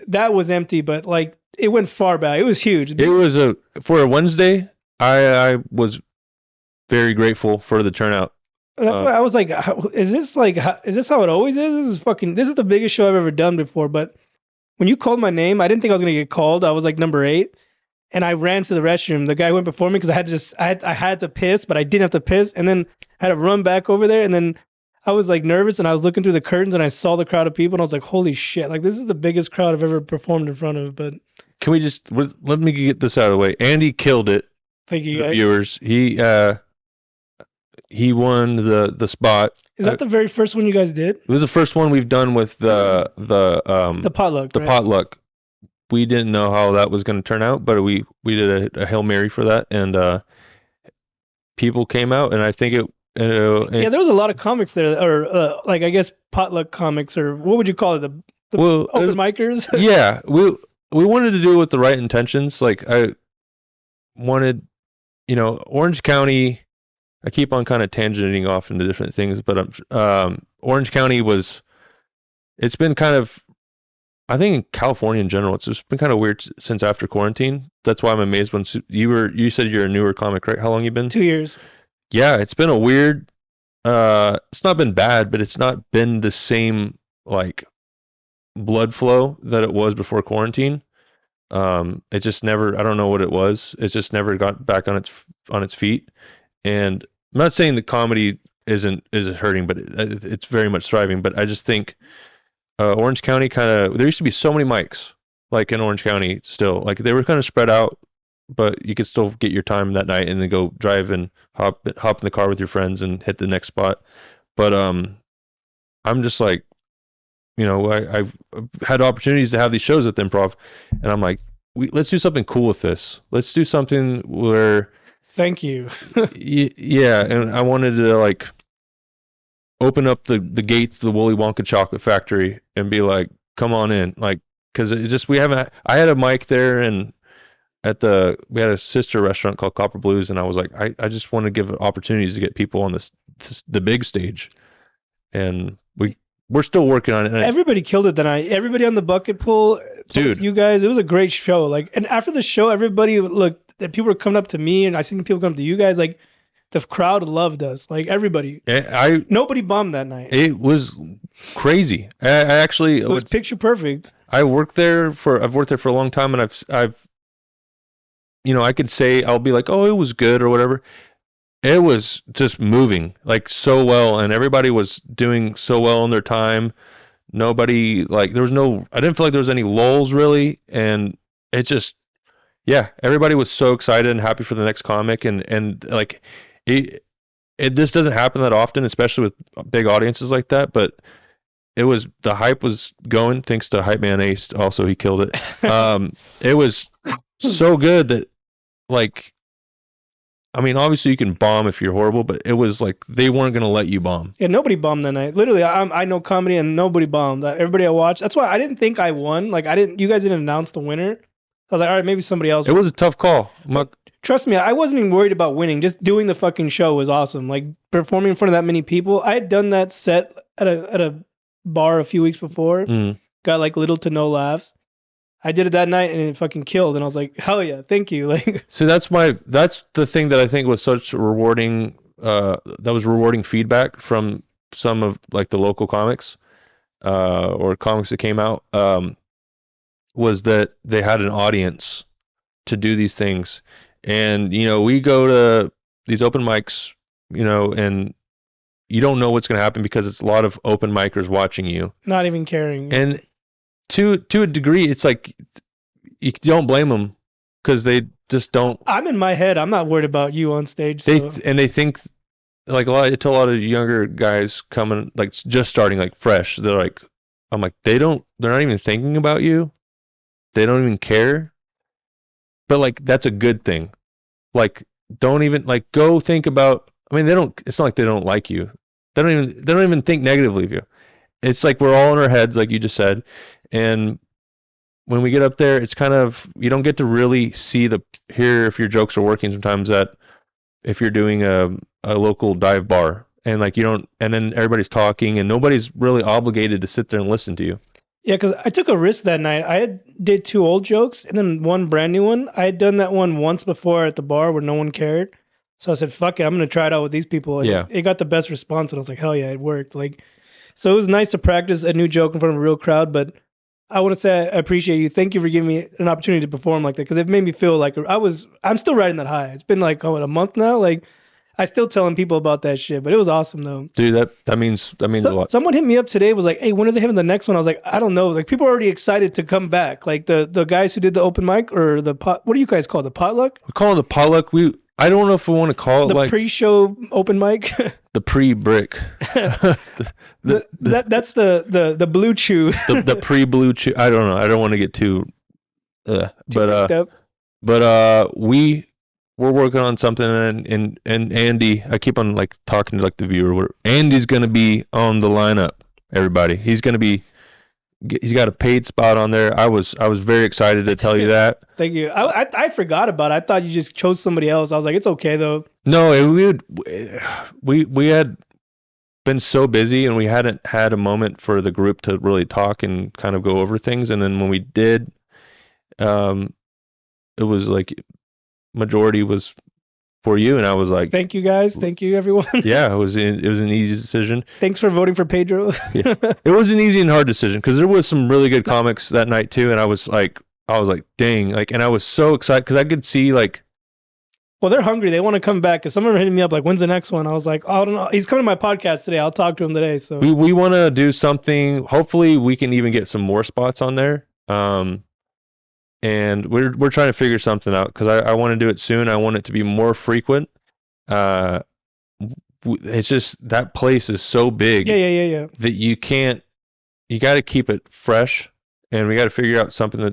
that was empty, but like it went far back. It was huge. It was for a Wednesday. I was very grateful for the turnout. I was like, is this how it always is? This is the biggest show I've ever done before. But when you called my name, I didn't think I was gonna get called. I was like number 8, and I ran to the restroom. The guy went before me because I had to piss, but I didn't have to piss, and then I had to run back over there, and then I was like nervous, and I was looking through the curtains, and I saw the crowd of people, and I was like, holy shit! Like this is the biggest crowd I've ever performed in front of. But can we let me get this out of the way? Andy killed it. Thank you, guys. Viewers. He won the spot. Is that the very first one you guys did? It was the first one we've done with the potluck. The potluck. We didn't know how that was going to turn out, but we did a Hail Mary for that, and people came out, and I think it. Yeah, there was a lot of comics there, or like I guess potluck comics, or what would you call it? The open micers. Yeah, we wanted to do it with the right intentions. Like I wanted, Orange County. I keep on kind of tangenting off into different things, but Orange County it's been kind of, I think in California in general, it's just been kind of weird since after quarantine. That's why I'm amazed when you said you're a newer comic, right? How long you been? 2 years. Yeah, it's been a weird, it's not been bad, but it's not been the same like blood flow that it was before quarantine. It just never, I don't know what it was. It's just never got back on its feet. And I'm not saying the comedy isn't hurting, but it's very much thriving. But I just think Orange County there used to be so many mics like in Orange County still. Like they were kind of spread out, but you could still get your time that night and then go drive and hop in the car with your friends and hit the next spot. But I'm just like, I've had opportunities to have these shows at the Improv, and I'm like, let's do something cool with this. Let's do something where. Thank you. Yeah, and I wanted to like open up the gates to the Willy Wonka chocolate factory and be like, come on in, like, because it's just I had a mic there, and we had a sister restaurant called Copper Blues, and I was like, I just want to give opportunities to get people on the big stage, and we're still working on it. Everybody killed it that night. Everybody on the bucket pool, dude. You guys, it was a great show. Like, and after the show, everybody looked. That people were coming up to me, and I seen people come to you guys. Like, the crowd loved us. Like everybody. Nobody bombed that night. It was crazy. I actually. It was picture perfect. I've worked there for a long time, and I've. I could say I'll be like, oh, it was good or whatever. It was just moving like so well, and everybody was doing so well in their time. Nobody I didn't feel like there was any lulls really, and it just. Yeah, everybody was so excited and happy for the next comic, and like, this doesn't happen that often, especially with big audiences like that. But the hype was going, thanks to Hype Man Ace. Also, he killed it. It was so good that, like, I mean, obviously you can bomb if you're horrible, but it was like they weren't gonna let you bomb. Yeah, nobody bombed that night. Literally, I know comedy and nobody bombed. Everybody I watched. That's why I didn't think I won. Like you guys didn't announce the winner. I was like, all right, maybe somebody else. It was a tough call. Trust me, I wasn't even worried about winning. Just doing the fucking show was awesome. Like performing in front of that many people. I had done that set at a bar a few weeks before. Got like little to no laughs. I did it that night and it fucking killed. And I was like, hell yeah, thank you. Like, so that's the thing that I think was such rewarding that was rewarding feedback from some of like the local comics or comics that came out was that they had an audience to do these things. And, we go to these open mics, and you don't know what's going to happen because it's a lot of open micers watching you. Not even caring. And to a degree, it's like you don't blame them because they just don't. I'm in my head. I'm not worried about you on stage. And they think, like I tell a lot of younger guys coming, like just starting, like fresh, they're like, I'm like, they're not even thinking about you. They don't even care. But like, that's a good thing. Like, don't even like go think about. I mean, it's not like they don't like you. They don't even think negatively of you. It's like we're all in our heads, like you just said. And when we get up there, it's kind of, you don't get to really hear if your jokes are working sometimes if you're doing a local dive bar and like and then everybody's talking and nobody's really obligated to sit there and listen to you. Yeah, because I took a risk that night. I did 2 old jokes and then 1 brand new one. I had done that one once before at the bar where no one cared. So I said, fuck it, I'm going to try it out with these people. And yeah. It got the best response. And I was like, hell yeah, it worked. Like, so it was nice to practice a new joke in front of a real crowd. But I want to say I appreciate you. Thank you for giving me an opportunity to perform like that because it made me feel like I'm still riding that high. It's been like, a month now. Like, I still telling people about that shit, but it was awesome though. Dude, that means a lot. Someone hit me up today, was like, hey, when are they having the next one? I was like, I don't know. It was like people are already excited to come back. Like the guys who did the open mic or what do you guys call it? The potluck? We call it the potluck. I don't know if we want to call it the like pre-show open mic. The pre-brick. That's the blue chew. the pre-blue chew. I don't know. I don't want to get too but we're working on something, and Andy, I keep on like talking to like the viewer. Andy's gonna be on the lineup. Everybody, he's got a paid spot on there. I was very excited to tell you that. Thank you. I forgot about it. I thought you just chose somebody else. I was like, it's okay though. No, we had been so busy and we hadn't had a moment for the group to really talk and kind of go over things. And then when we did, it was like majority was for you, and I was like, thank you guys, thank you everyone. Yeah, it was an easy decision. Thanks for voting for Pedro. Yeah. It was an easy and hard decision because there was some really good comics that night too, and I was like dang, like, and I was so excited because I could see like, well, they're hungry, they want to come back. Because some of them are hitting me up like, when's the next one? I was like, oh, I don't know, he's coming to my podcast today, I'll talk to him today. So we want to do something. Hopefully we can even get some more spots on there. And we're trying to figure something out because I want to do it soon. I want it to be more frequent. It's just that place is so big. Yeah. That you got to keep it fresh, and we got to figure out something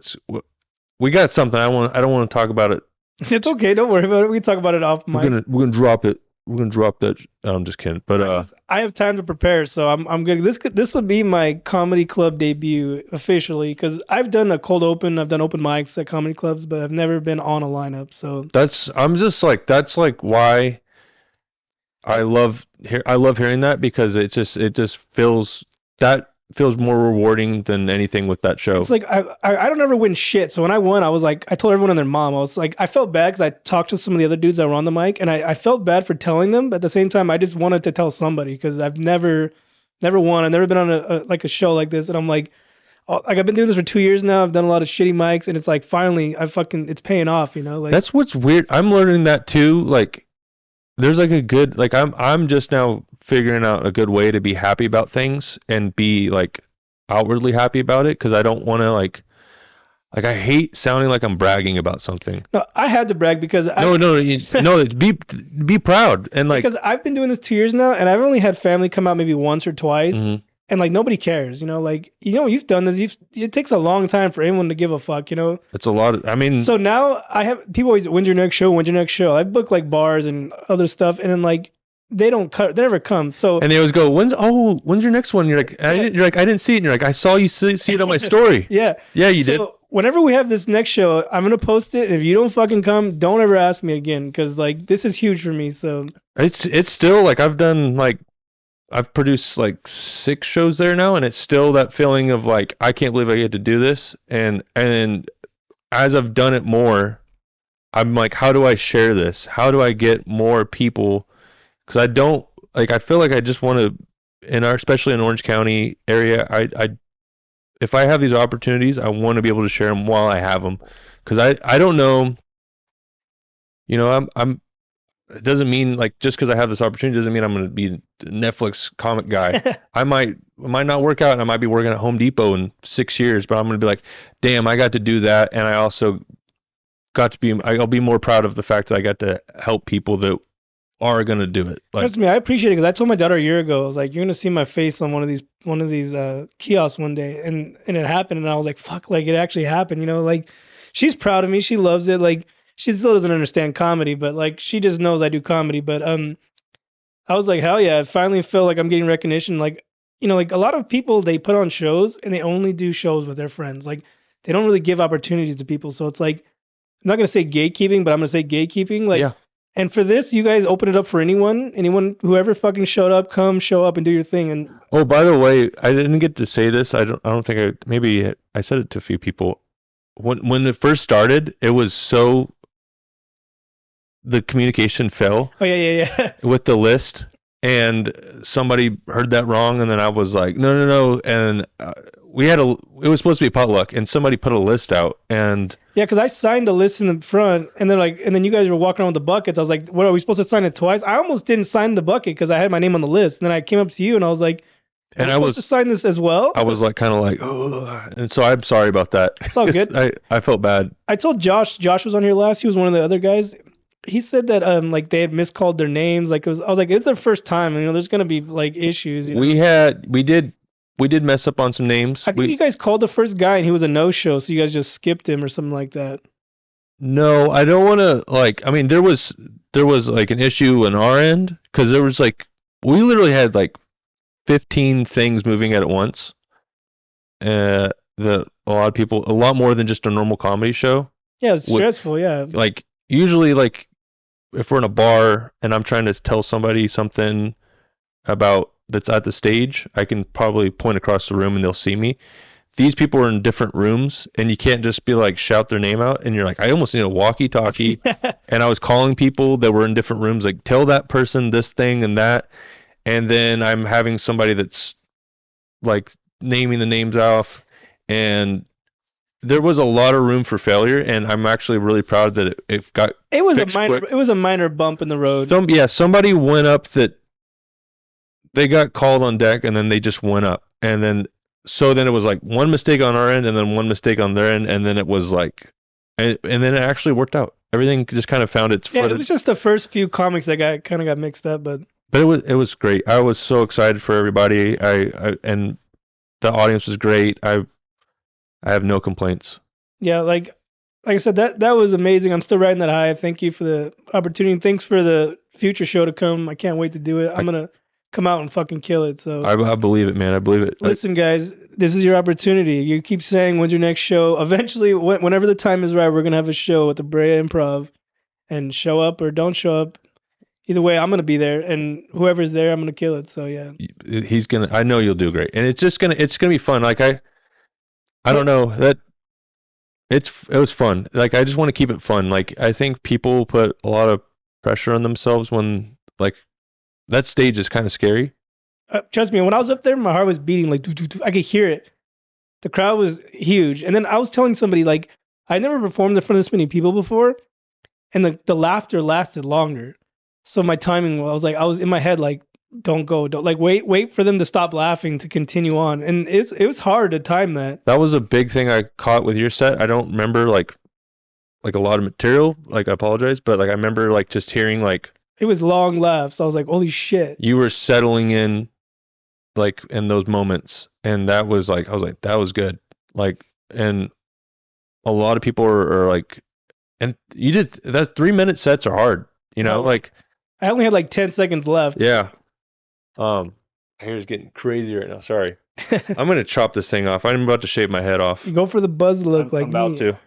we got something. I don't want to talk about it. It's okay. Don't worry about it. We can talk about it off mic. We're gonna drop it. We're gonna drop that. I'm just kidding. But I have time to prepare, so I'm good. This will be my comedy club debut officially because I've done a cold open, I've done open mics at comedy clubs, but I've never been on a lineup. So that's why I love hearing that, because it just feels more rewarding than anything with that show. It's like I don't ever win shit. So when I won, I was like, I told everyone and their mom, I was like, I felt bad because I talked to some of the other dudes that were on the mic, and I felt bad for telling them, but at the same time, I just wanted to tell somebody because I've never won. I've never been on a show like this, and I'm like I've been doing this for 2 years now. I've done a lot of shitty mics, and it's like finally it's paying off, you know. Like that's what's weird. I'm learning that too. Like there's like a good, like I'm just now figuring out a good way to be happy about things and be like outwardly happy about it, because I don't want to like I hate sounding like I'm bragging about something. No, I had to brag because be proud, and like, because I've been doing this 2 years now, and I've only had family come out maybe once or twice. Mm-hmm. And like nobody cares, you know, like, you know, you've done this. It takes a long time for anyone to give a fuck, you know. It's a lot. So now I have people always, when's your next show? When's your next show? I book like bars and other stuff, and then like they never come. So and they always go, when's your next one? You're like, I didn't see it. And you're like, I saw you see it on my story. Yeah, you did. Whenever we have this next show, I'm gonna post it. And if you don't fucking come, don't ever ask me again, because like this is huge for me. So it's still like I've produced like 6 shows there now, and it's still that feeling of like, I can't believe I get to do this. And as I've done it more, I'm like, how do I share this? How do I get more people because I don't like. I feel like I just want to, especially in Orange County area. If I have these opportunities, I want to be able to share them while I have them, because I don't know. You know, I'm. It doesn't mean like just because I have this opportunity doesn't mean I'm going to be a Netflix comic guy. I might not work out, and I might be working at Home Depot in 6 years, but I'm going to be like, damn, I got to do that, and I also got to be. I'll be more proud of the fact that I got to help people that are going to do it. Like, trust me, I appreciate it because I told my daughter a year ago, I was like, you're gonna see my face on one of these kiosks one day, and it happened, and I was like, fuck, like it actually happened, you know, like she's proud of me, she loves it, like she still doesn't understand comedy, but like she just knows I do comedy, but I was like, hell yeah, I finally feel like I'm getting recognition, like you know, like a lot of people they put on shows and they only do shows with their friends, like they don't really give opportunities to people, so it's like I'm not gonna say gatekeeping, but I'm gonna say gatekeeping, like. Yeah. And for this, you guys open it up for anyone, whoever fucking showed up, come show up and do your thing. And oh, by the way, I didn't get to say this. I don't think maybe I said it to a few people. When it first started, it was so the communication fell. Oh yeah. With the list, and somebody heard that wrong, and then I was like, no, and it was supposed to be potluck, and somebody put a list out, and yeah, because I signed a list in the front, and they're like, and then you guys were walking around with the buckets. I was like, what, are we supposed to sign it twice? I almost didn't sign the bucket because I had my name on the list, and then I came up to you and I was like, and I was supposed to sign this as well. I was like, kind of like, oh, and so I'm sorry about that. It's all good. I felt bad. I told Josh was on here last. He was one of the other guys. He said that like they had miscalled their names. Like I was like, it's their first time. You know, there's gonna be like issues. You know? We did mess up on some names. I think you guys called the first guy and he was a no-show, so you guys just skipped him or something like that. No, I don't want to like. I mean, there was like an issue on our end because there was like we literally had like 15 things moving at once. A lot of people, a lot more than just a normal comedy show. Yeah, it's stressful. Yeah. Like usually, like if we're in a bar and I'm trying to tell somebody something about that's at the stage, I can probably point across the room and they'll see me. These people are in different rooms and you can't just be like shout their name out and you're like, I almost need a walkie-talkie. And I was calling people that were in different rooms, like tell that person this thing and that. And then I'm having somebody that's like naming the names off, and there was a lot of room for failure, and I'm actually really proud that it got. It was a minor bump in the road. Somebody went up that they got called on deck, and then they just went up, and then it was like one mistake on our end, and then one mistake on their end, and then it was like, and then it actually worked out. Everything just kind of found its footing. Yeah, it was just the first few comics that got mixed up, but it was great. I was so excited for everybody. I and the audience was great. I have no complaints. Yeah, like I said, that was amazing. I'm still riding that high. Thank you for the opportunity. Thanks for the future show to come. I can't wait to do it. I'm gonna come out and fucking kill it. So I believe it, man. I believe it. Listen, guys, this is your opportunity. You keep saying when's your next show. Eventually, whenever the time is right, we're gonna have a show at the Brea Improv, and show up or don't show up. Either way, I'm gonna be there, and whoever's there, I'm gonna kill it. So yeah, he's gonna. I know you'll do great, and it's gonna be fun. Like I don't know that it was fun. Like I just want to keep it fun. Like I think people put a lot of pressure on themselves when like that stage is kind of scary. Trust me, when I was up there, my heart was beating like doo, doo, doo. I could hear it. The crowd was huge, and then I was telling somebody like I never performed in front of this many people before, and the laughter lasted longer. So my timing, I was in my head like, don't go, don't like wait for them to stop laughing to continue on, and it was hard to time that. That was a big thing I caught with your set. I don't remember like a lot of material. Like I apologize, but like I remember like just hearing like it was long laughs. I was like, holy shit. You were settling in, like in those moments, and that was like I was like that was good. Like and a lot of people are like, and you did that 3-minute sets are hard. You know, like. I only had like 10 seconds left. Yeah. My hair's getting crazy right now. Sorry. I'm gonna chop this thing off. I'm about to shave my head off. You go for the buzz look. I'm about to.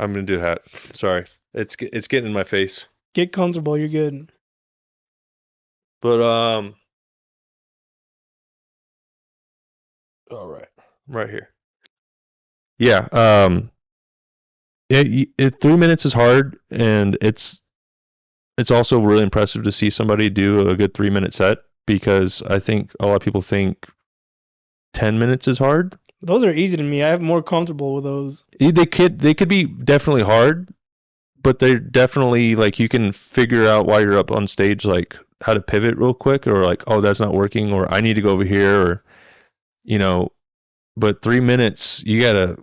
I'm gonna do that. Sorry. It's getting in my face. Get comfortable. You're good. But all right. I'm right here. Yeah. 3 minutes is hard, and it's it's also really impressive to see somebody do a good 3-minute set, because I think a lot of people think 10 minutes is hard. Those are easy to me. I'm more comfortable with those. They could be definitely hard, but they're definitely like, you can figure out while you're up on stage, like how to pivot real quick, or like, oh, that's not working, or I need to go over here, or but 3 minutes, you gotta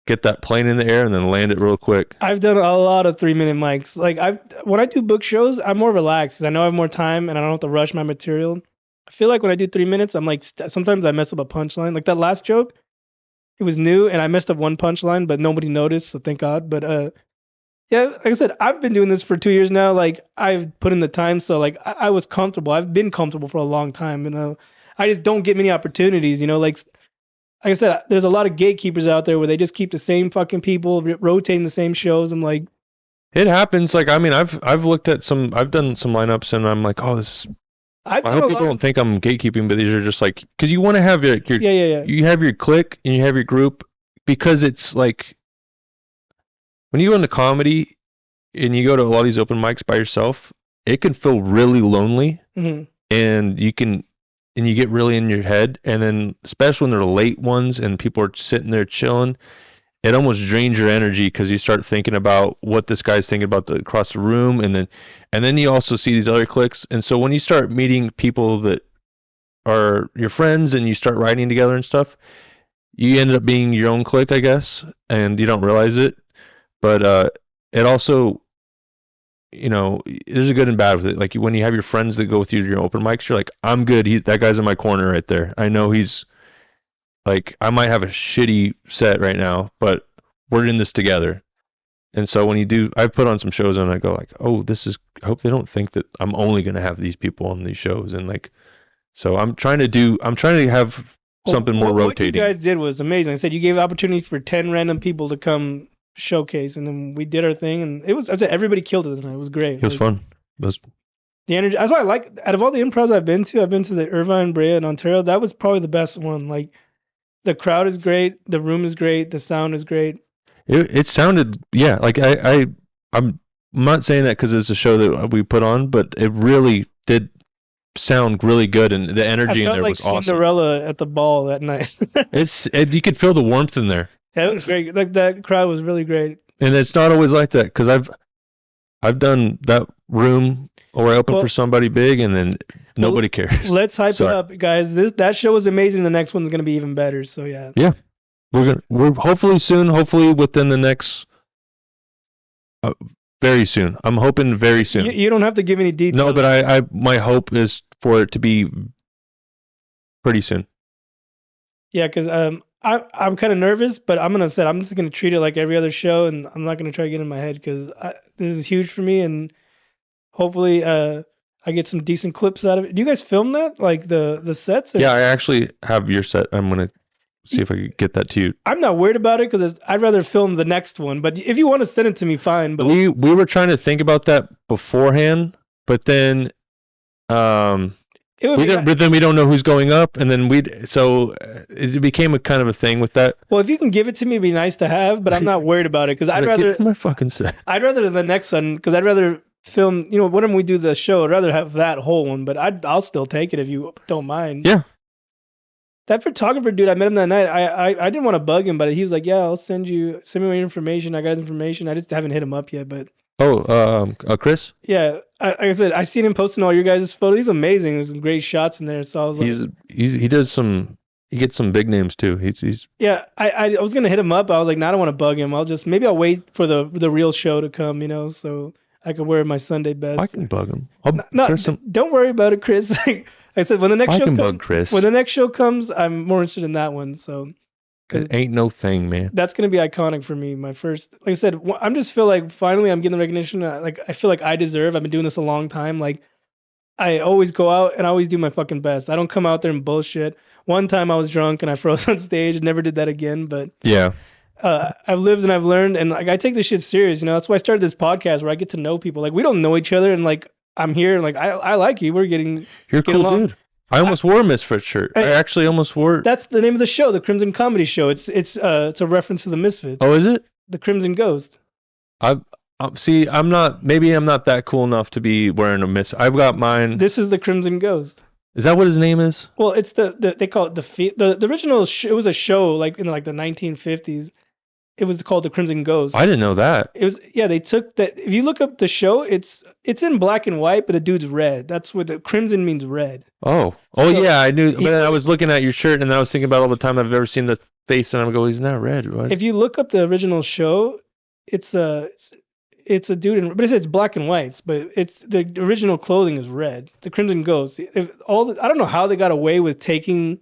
get that plane in the air and then land it real quick. I've done a lot of 3-minute mics. Like when I do book shows, I'm more relaxed because I know I have more time and I don't have to rush my material. I feel like when I do 3 minutes, I'm like sometimes I mess up a punchline. Like that last joke, it was new and I messed up one punchline, but nobody noticed, so thank God. But yeah, like I said, I've been doing this for 2 years now. Like I've put in the time, so like I was comfortable. I've been comfortable for a long time. I just don't get many opportunities. Like I said, there's a lot of gatekeepers out there where they just keep the same fucking people rotating the same shows. I'm like, it happens. Like, I mean, I've looked at I've done some lineups and I'm like, oh, this. I hope people don't think I'm gatekeeping, but these are just like, because you want to have your you have your clique and you have your group, because it's like when you go into comedy and you go to a lot of these open mics by yourself, it can feel really lonely, and you get really in your head, and then especially when they're late ones and people are sitting there chilling, it almost drains your energy because you start thinking about what this guy's thinking about across the room, and then you also see these other cliques, and so when you start meeting people that are your friends and you start writing together and stuff, you end up being your own clique, I guess, and you don't realize it, but it also, there's a good and bad with it. Like when you have your friends that go with you to your open mics, you're like, I'm good. That guy's in my corner right there. I know he's like, I might have a shitty set right now, but we're in this together. And so when you do, I've put on some shows and I go like, oh, I hope they don't think that I'm only going to have these people on these shows. And like, so I'm trying to have something more rotating. What you guys did was amazing. I said you gave opportunity for 10 random people to come showcase, and then we did our thing, and I said everybody killed it tonight. It was great. It was fun. The energy. That's why I like. Out of all the improvs I've been to the Irvine, Brea, and Ontario. That was probably the best one. Like, the crowd is great, the room is great, the sound is great. It sounded, yeah. Like I'm not saying that because it's a show that we put on, but it really did sound really good, and the energy in there was awesome. I felt like Cinderella at the ball that night. You could feel the warmth in there. Yeah, it was great. Like that crowd was really great. And it's not always like that, because I've done that room or I open for somebody big and then nobody cares. Let's hype it up, guys. That show was amazing. The next one's gonna be even better. So yeah. Yeah, we're hopefully soon. Hopefully within the next. Very soon. I'm hoping very soon. You don't have to give any details. No, but my hope is for it to be pretty soon. Yeah, because I'm kind of nervous, but I'm just gonna treat it like every other show, and I'm not gonna try to get in my head, because this is huge for me, and hopefully I get some decent clips out of it. Do you guys film that, like the sets? Yeah, I actually have your set. I'm gonna see if I can get that to you. I'm not worried about it because I'd rather film the next one, but if you want to send it to me, fine. But we were trying to think about that beforehand, but then but then we don't know who's going up, and then it became a kind of a thing with that. Well, if you can give it to me, it'd be nice to have, but I'm not worried about it, because I'd rather my fucking set. I'd rather the next one, because I'd rather film. Whenever we do the show, I'd rather have that whole one, but I'll still take it if you don't mind. Yeah. That photographer dude, I met him that night. I didn't want to bug him, but he was like, "Yeah, I'll send me my information. I got his information. I just haven't hit him up yet." But Chris? Yeah, like I said, I seen him posting all your guys' photos. He's amazing. There's some great shots in there. So I was like, he gets some big names too. He's yeah. I was gonna hit him up. I was like, no, I don't want to bug him. Maybe I'll wait for the real show to come. So I could wear my Sunday best. I can bug him. Don't worry about it, Chris. Like I said, when the next show comes, I'm more interested in that one. So. It ain't no thing, man. That's gonna be iconic for me. My first, like I said, I'm just feel like finally I'm getting the recognition. I feel like I deserve. I've been doing this a long time. Like I always go out and I always do my fucking best. I don't come out there and bullshit. One time I was drunk and I froze on stage and never did that again. But yeah, I've lived and I've learned, and like I take this shit serious. That's why I started this podcast where I get to know people. Like we don't know each other, and like I'm here, and like I like you. You're a cool along. Dude. I almost wore a Misfit shirt. I actually almost wore. That's the name of the show, the Crimson Comedy Show. It's a reference to the Misfits. Oh, is it? The Crimson Ghost. I See, maybe I'm not that cool enough to be wearing a miss. I've got mine. This is the Crimson Ghost. Is that what his name is? Well, it's they call it the original. It was a show like in like the 1950s. It was called the Crimson Ghost. I didn't know that. It was They took that. If you look up the show, it's in black and white, but the dude's red. That's what the crimson means, red. Oh, yeah, I knew. But I was looking at your shirt, and I was thinking about all the time I've ever seen the face, and I'm going, he's not red. What? If you look up the original show, it's a dude, but it's black and whites, but it's the original clothing is red. The Crimson Ghost. I don't know how they got away with taking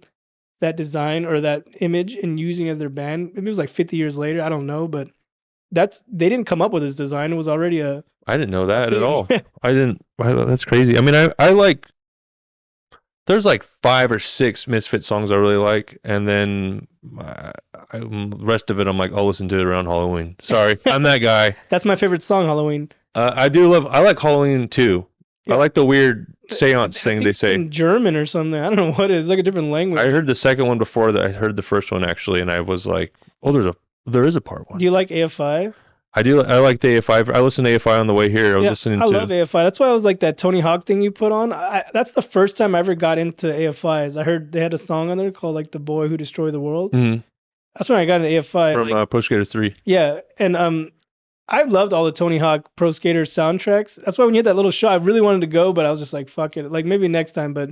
that design or that image and using it as their band. Maybe it was like 50 years later. I don't know, but they didn't come up with this design. It was already I didn't know that at all. That's crazy. I mean, I like. There's like 5 or 6 Misfit songs I really like, and then the rest of it I'm like, I'll listen to it around Halloween. Sorry, I'm that guy. That's my favorite song, Halloween. I like Halloween too. Yeah. I like the weird seance thing they say. In German or something. I don't know what it is. It's like a different language. I heard the second one before that. I heard the first one actually, and I was like, oh, there is a part 1. Do you like AFI? I do. I like the AFI. I listened to AFI on the way here. I love AFI. That's why I was like that Tony Hawk thing you put on. That's the first time I ever got into AFIs. I heard they had a song on there called like "The Boy Who Destroyed the World." Mm-hmm. That's when I got into AFI. From Pro Skater 3. Yeah, and I loved all the Tony Hawk Pro Skater soundtracks. That's why when you had that little show, I really wanted to go, but I was just like, fuck it. Like maybe next time. But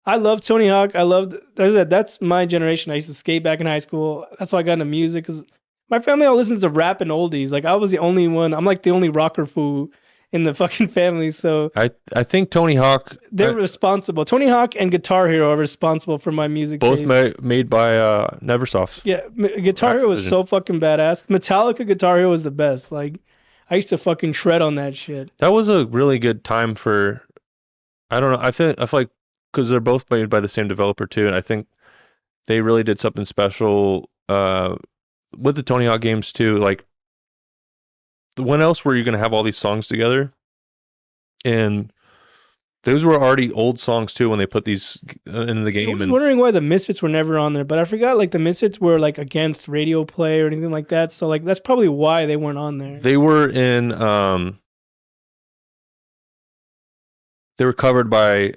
I love Tony Hawk. That's my generation. I used to skate back in high school. That's why I got into music, because my family all listens to rap and oldies. Like I was the only one. I'm like the only rocker foo in the fucking family. So I think Tony Hawk. They're responsible. Tony Hawk and Guitar Hero are responsible for my music. Both made by Neversoft. Yeah, Guitar Hero was so fucking badass. Metallica Guitar Hero was the best. Like I used to fucking shred on that shit. That was a really good time for. I don't know. I feel like because they're both made by the same developer too, and I think they really did something special. With the Tony Hawk games too, like when else were you going to have all these songs together? And those were already old songs too when they put these in the game. I was wondering why the Misfits were never on there, but I forgot like the Misfits were like against radio play or anything like that. So like that's probably why they weren't on there. They were in they were covered by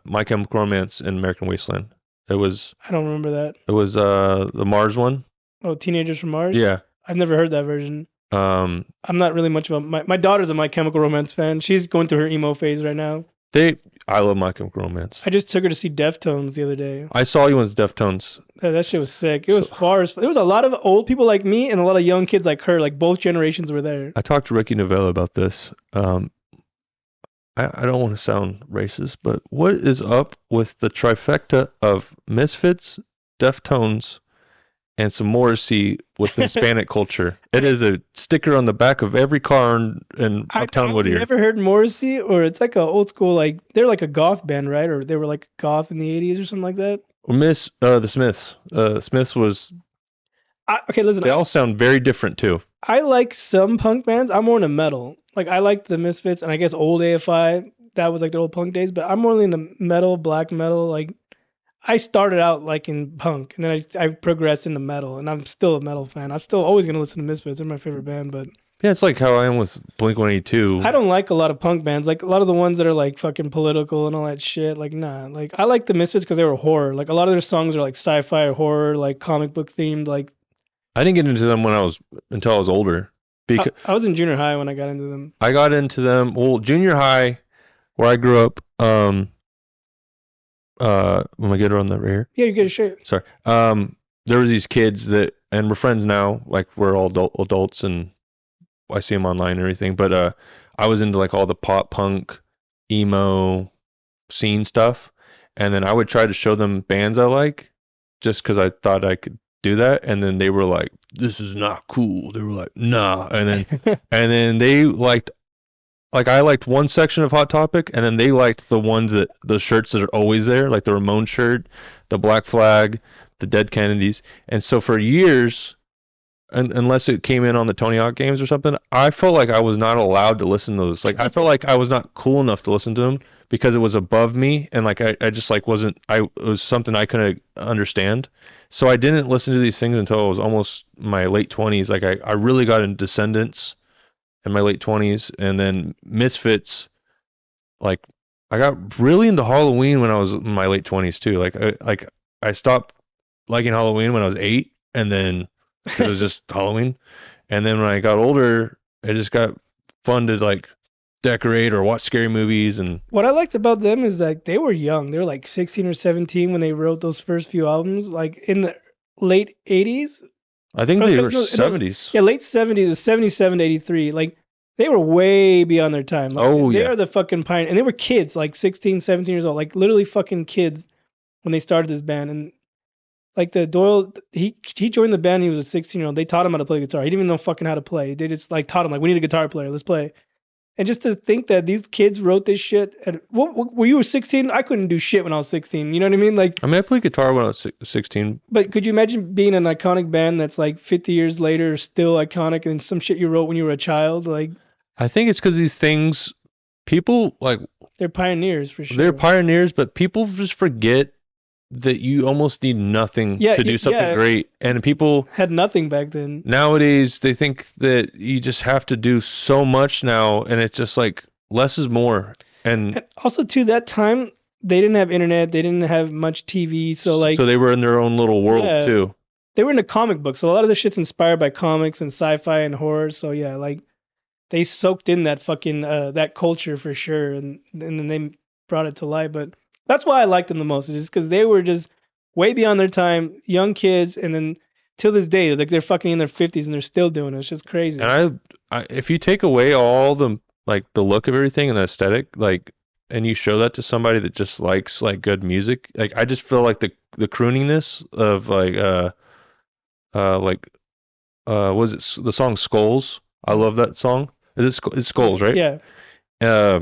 My Chemical Romance and American Wasteland. It was I don't remember that. It was the Mars one. Oh, Teenagers from Mars? Yeah. I've never heard that version. I'm not really much of a... My daughter's a My Chemical Romance fan. She's going through her emo phase right now. I love My Chemical Romance. I just took her to see Deftones the other day. I saw you with Deftones. That shit was sick. It was there was a lot of old people like me and a lot of young kids like her. Like both generations were there. I talked to Ricky Novella about this. I don't want to sound racist, but what is up with the trifecta of Misfits, Deftones, and some Morrissey with Hispanic culture? It is a sticker on the back of every car in Uptown Whittier. I've never heard Morrissey, or it's like a old school, like they're like a goth band, right? Or they were like goth in the 80s or something like that. The Smiths. Smiths was. Okay, listen. They all sound very different too. I like some punk bands. I'm more into metal. Like I like the Misfits and I guess old AFI. That was like the old punk days. But I'm more into metal, black metal. Like I started out like in punk, and then I progressed into metal, and I'm still a metal fan. I'm still always gonna listen to Misfits. They're my favorite band, but yeah, it's like how I am with Blink-182. I don't like a lot of punk bands. Like a lot of the ones that are like fucking political and all that shit. Like nah. Like I like the Misfits because they were horror. Like a lot of their songs are like sci-fi or horror, like comic book themed. Like I didn't get into them until I was older. Because I was in junior high when I got into them. I got into them. Well, junior high, where I grew up. Am I good on that right here? Yeah, you get a shit. Sorry. There were these kids and we're friends now. Like we're all adults, and I see them online and everything. But I was into like all the pop punk, emo scene stuff, and then I would try to show them bands I like, just because I thought I could do that. And then they were like, "This is not cool." They were like, "Nah," and then they liked. Like I liked one section of Hot Topic, and then they liked the shirts that are always there, like the Ramones shirt, the Black Flag, the Dead Kennedys. And so for years, unless it came in on the Tony Hawk games or something, I felt like I was not allowed to listen to those. Like I felt like I was not cool enough to listen to them because it was above me, and like I just like wasn't. It was something I couldn't understand. So I didn't listen to these things until I was almost my late 20s. Like I really got into Descendants. in my late 20s, and then Misfits. Like I got really into Halloween when I was in my late 20s too. I stopped liking Halloween when I was 8, and then it was just Halloween. And then when I got older, it just got fun to like decorate or watch scary movies. And What I liked about them is that they were young. They were like 16 or 17 when they wrote those first few albums, like in the late 80s. I think they were 70s. Yeah, late 70s, it was 77 to 83. Like they were way beyond their time. Like, they are the fucking pioneer. And they were kids, like 16, 17 years old, like literally fucking kids when they started this band. And like the Doyle, he joined the band. He was a 16-year-old. They taught him how to play guitar. He didn't even know fucking how to play. They just like taught him like, we need a guitar player. Let's play. And just to think that these kids wrote this shit. Were you 16? I couldn't do shit when I was 16. You know what I mean? Like, I mean, I played guitar when I was 16. But could you imagine being an iconic band that's like 50 years later still iconic, and some shit you wrote when you were a child? Like, I think it's because these things, people like, they're pioneers for sure. They're pioneers, but people just forget that you almost need nothing to do something great. And people had nothing back then. Nowadays, they think that you just have to do so much now, and it's just like less is more. And also, to that time, they didn't have internet, they didn't have much TV, so they were in their own little world too. They were into comic books, so a lot of the shit's inspired by comics and sci-fi and horror. So yeah, like they soaked in that fucking that culture for sure, and then they brought it to life. But that's why I liked them the most, is just because they were just way beyond their time, young kids, and then till this day, like they're fucking in their 50s and they're still doing it. It's just crazy. And I if you take away all the like the look of everything and the aesthetic, like, and you show that to somebody that just likes like good music, like I just feel like the crooniness of was it the song Skulls? I love that song. It's Skulls, right? Yeah.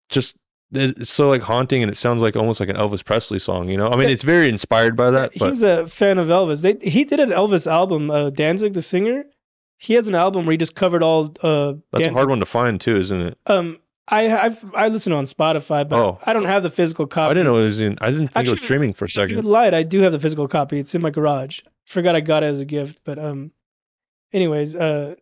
Just it's so like haunting, and it sounds like almost like an Elvis Presley song, you know? I mean, it's very inspired by that. He's a fan of Elvis. He did an Elvis album, Danzig, the singer. He has an album where he just covered all. That's Danzig. A hard one to find too, isn't it? I listen on Spotify, but I don't have the physical copy. I didn't know it was in. I didn't think it was streaming for a second. You lied. I do have the physical copy. It's in my garage. Forgot I got it as a gift, but anyways.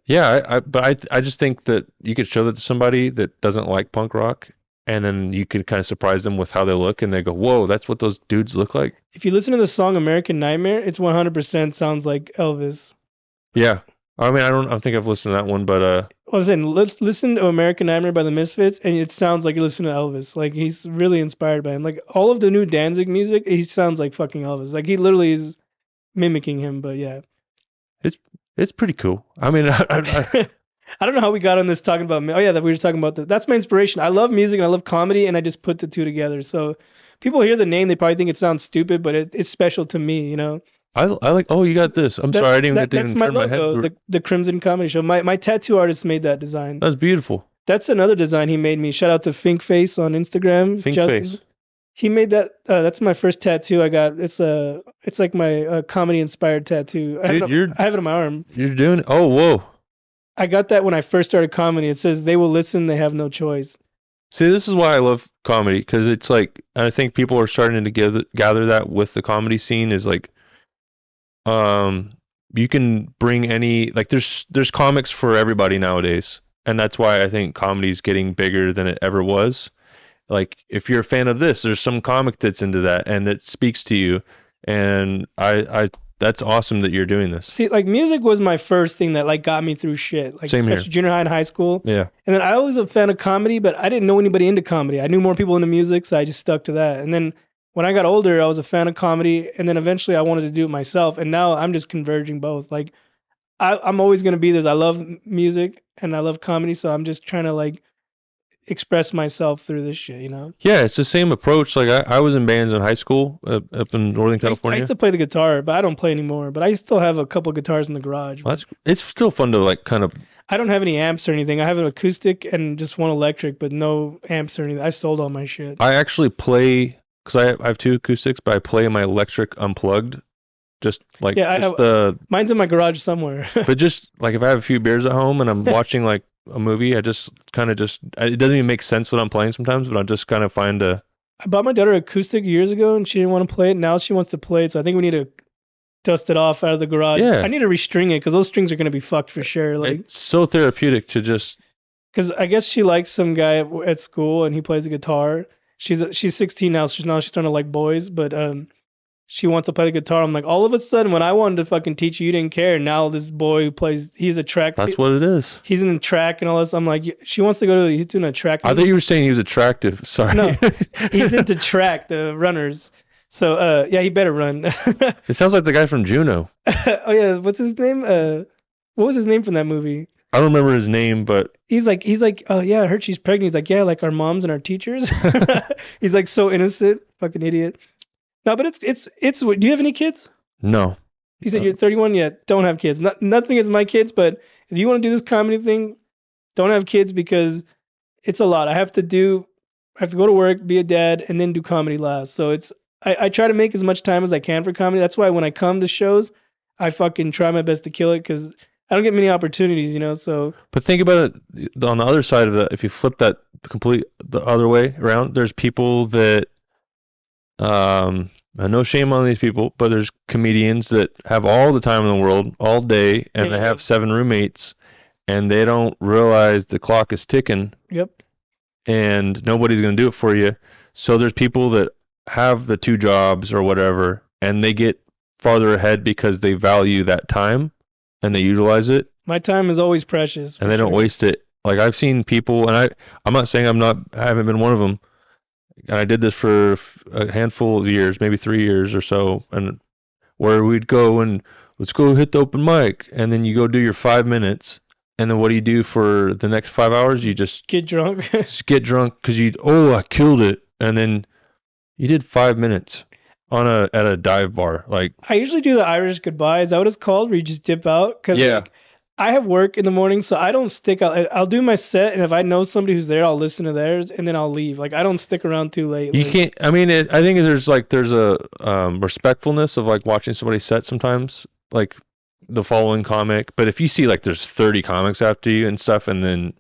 Yeah, I just think that you could show that to somebody that doesn't like punk rock, and then you could kind of surprise them with how they look, and they go, "Whoa, that's what those dudes look like." If you listen to the song "American Nightmare," it's 100% sounds like Elvis. Yeah, I mean, I don't think I've listened to that one, but I was saying, let's listen to "American Nightmare" by the Misfits, and it sounds like you listen to Elvis. Like, he's really inspired by him. Like, all of the new Danzig music, he sounds like fucking Elvis. Like, he literally is mimicking him. But yeah, it's pretty cool. I mean, I don't know how we got on this talking about. Oh yeah, that we were talking about that. That's my inspiration. I love music and I love comedy, and I just put the two together. So people hear the name, they probably think it sounds stupid, but it's special to me, you know. I like. Oh, you got this. I'm sorry, I didn't get to That's my logo. The Crimson Comedy Show. My tattoo artist made that design. That's beautiful. That's another design he made me. Shout out to Fink Face on Instagram. Fink Face. He made that. That's my first tattoo I got. It's like my comedy inspired tattoo. I have it on my arm. You're doing it? Oh, whoa. I got that when I first started comedy. It says they will listen, they have no choice. See, this is why I love comedy, because it's like, I think people are starting to gather that with the comedy scene is like, you can bring any, like there's comics for everybody nowadays, and that's why I think comedy's getting bigger than it ever was. Like, if you're a fan of this, there's some comic that's into that and that speaks to you, and I that's awesome that you're doing this. See, like, music was my first thing that like got me through shit. Like, Same especially here. Junior high and high school. Yeah. And then I was a fan of comedy, but I didn't know anybody into comedy. I knew more people into music, so I just stuck to that. And then when I got older, I was a fan of comedy, and then eventually I wanted to do it myself. And now I'm just converging both. Like, I'm always gonna be this. I love music and I love comedy, so I'm just trying to like express myself through this shit, you know? Yeah, it's the same approach. Like I was in bands in high school up in Northern California. I used to play the guitar, but I don't play anymore. But I still have a couple guitars in the garage. Well, it's still fun to like kind of. I don't have any amps or anything. I have an acoustic and just one electric, but no amps or anything. I sold all my shit. I actually play, because I have two acoustics, but I play my electric unplugged. Just like mine's in my garage somewhere. But just like if I have a few beers at home and I'm watching like a movie, I just kind of it doesn't even make sense what I'm playing sometimes, but I just kind of find I bought my daughter acoustic years ago and she didn't want to play it. Now she wants to play it, so I think we need to dust it off out of the garage. Yeah. I need to restring it because those strings are going to be fucked for sure. Like, it's so therapeutic to just because I guess she likes some guy at school and he plays the guitar. She's 16 now, so she's starting to like boys, but she wants to play the guitar. I'm like, all of a sudden, when I wanted to fucking teach you, you didn't care. Now this boy who plays, he's a track. That's what it is. He's in track and all this. I'm like, she wants to go to, he's doing a track. I thought you were saying he was attractive. Sorry. No, he's into track, the runners. So, yeah, he better run. It sounds like the guy from Juno. Oh, yeah, what's his name? What was his name from that movie? I don't remember his name, but he's like, oh yeah, I heard she's pregnant. He's like, yeah, like our moms and our teachers. He's like so innocent, fucking idiot. No, but it's. Do you have any kids? No. You said you're 31. Yeah, don't have kids. Nothing against my kids, but if you want to do this comedy thing, don't have kids because it's a lot. I have to go to work, be a dad, and then do comedy last. So I try to make as much time as I can for comedy. That's why when I come to shows, I fucking try my best to kill it because I don't get many opportunities, So. But think about it on the other side of it. If you flip that the other way around, there's people that no shame on these people, but there's comedians that have all the time in the world, all day, and they have 7 roommates, and they don't realize the clock is ticking. Yep. And nobody's going to do it for you. So there's people that have the 2 jobs or whatever, and they get farther ahead because they value that time and they utilize it. My time is always precious. And they don't waste it. Like I've seen people, and I'm not saying I haven't been one of them. And I did this for a handful of years, maybe 3 years or so, and where we'd go and let's go hit the open mic, and then you go do your 5 minutes, and then what do you do for the next 5 hours? You just get drunk. Just get drunk because I killed it, and then you did 5 minutes at a dive bar. Like I usually do the Irish goodbye. Is that what it's called? Where you just dip out? Cause yeah. I have work in the morning, so I don't stick out. I'll do my set, and if I know somebody who's there, I'll listen to theirs, and then I'll leave. Like I don't stick around too late. You can't. I mean, I think there's a respectfulness of like watching somebody set sometimes, like the following comic. But if you see like there's 30 comics after you and stuff, and then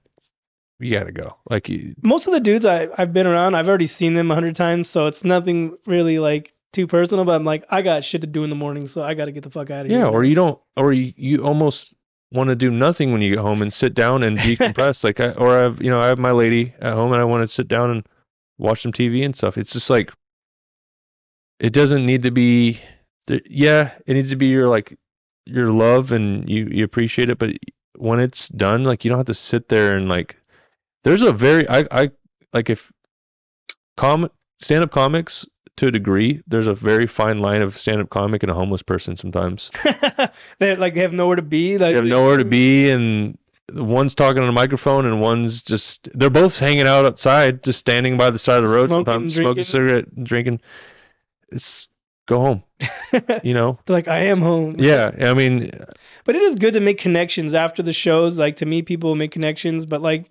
you gotta go. Like most of the dudes I've been around, I've already seen them 100 times, so it's nothing really like too personal. But I'm like, I got shit to do in the morning, so I got to get the fuck out of here. Yeah, or you don't, or you almost want to do nothing when you get home and sit down and decompress. I have my lady at home and I want to sit down and watch some TV and stuff. It's just like, it doesn't need to be, it needs to be your love and you appreciate it. But when it's done, like you don't have to sit there and like, there's a very, I like if stand-up comics to a degree, there's a very fine line of stand-up comic and a homeless person sometimes. They have nowhere to be. They have nowhere to be, and one's talking on a microphone, and one's they're both hanging out outside, just standing by the side of the road, sometimes smoking a cigarette, drinking. Go home. They're like, I am home. Yeah, I mean. But it is good to make connections after the shows. Like to meet people, make connections, but like.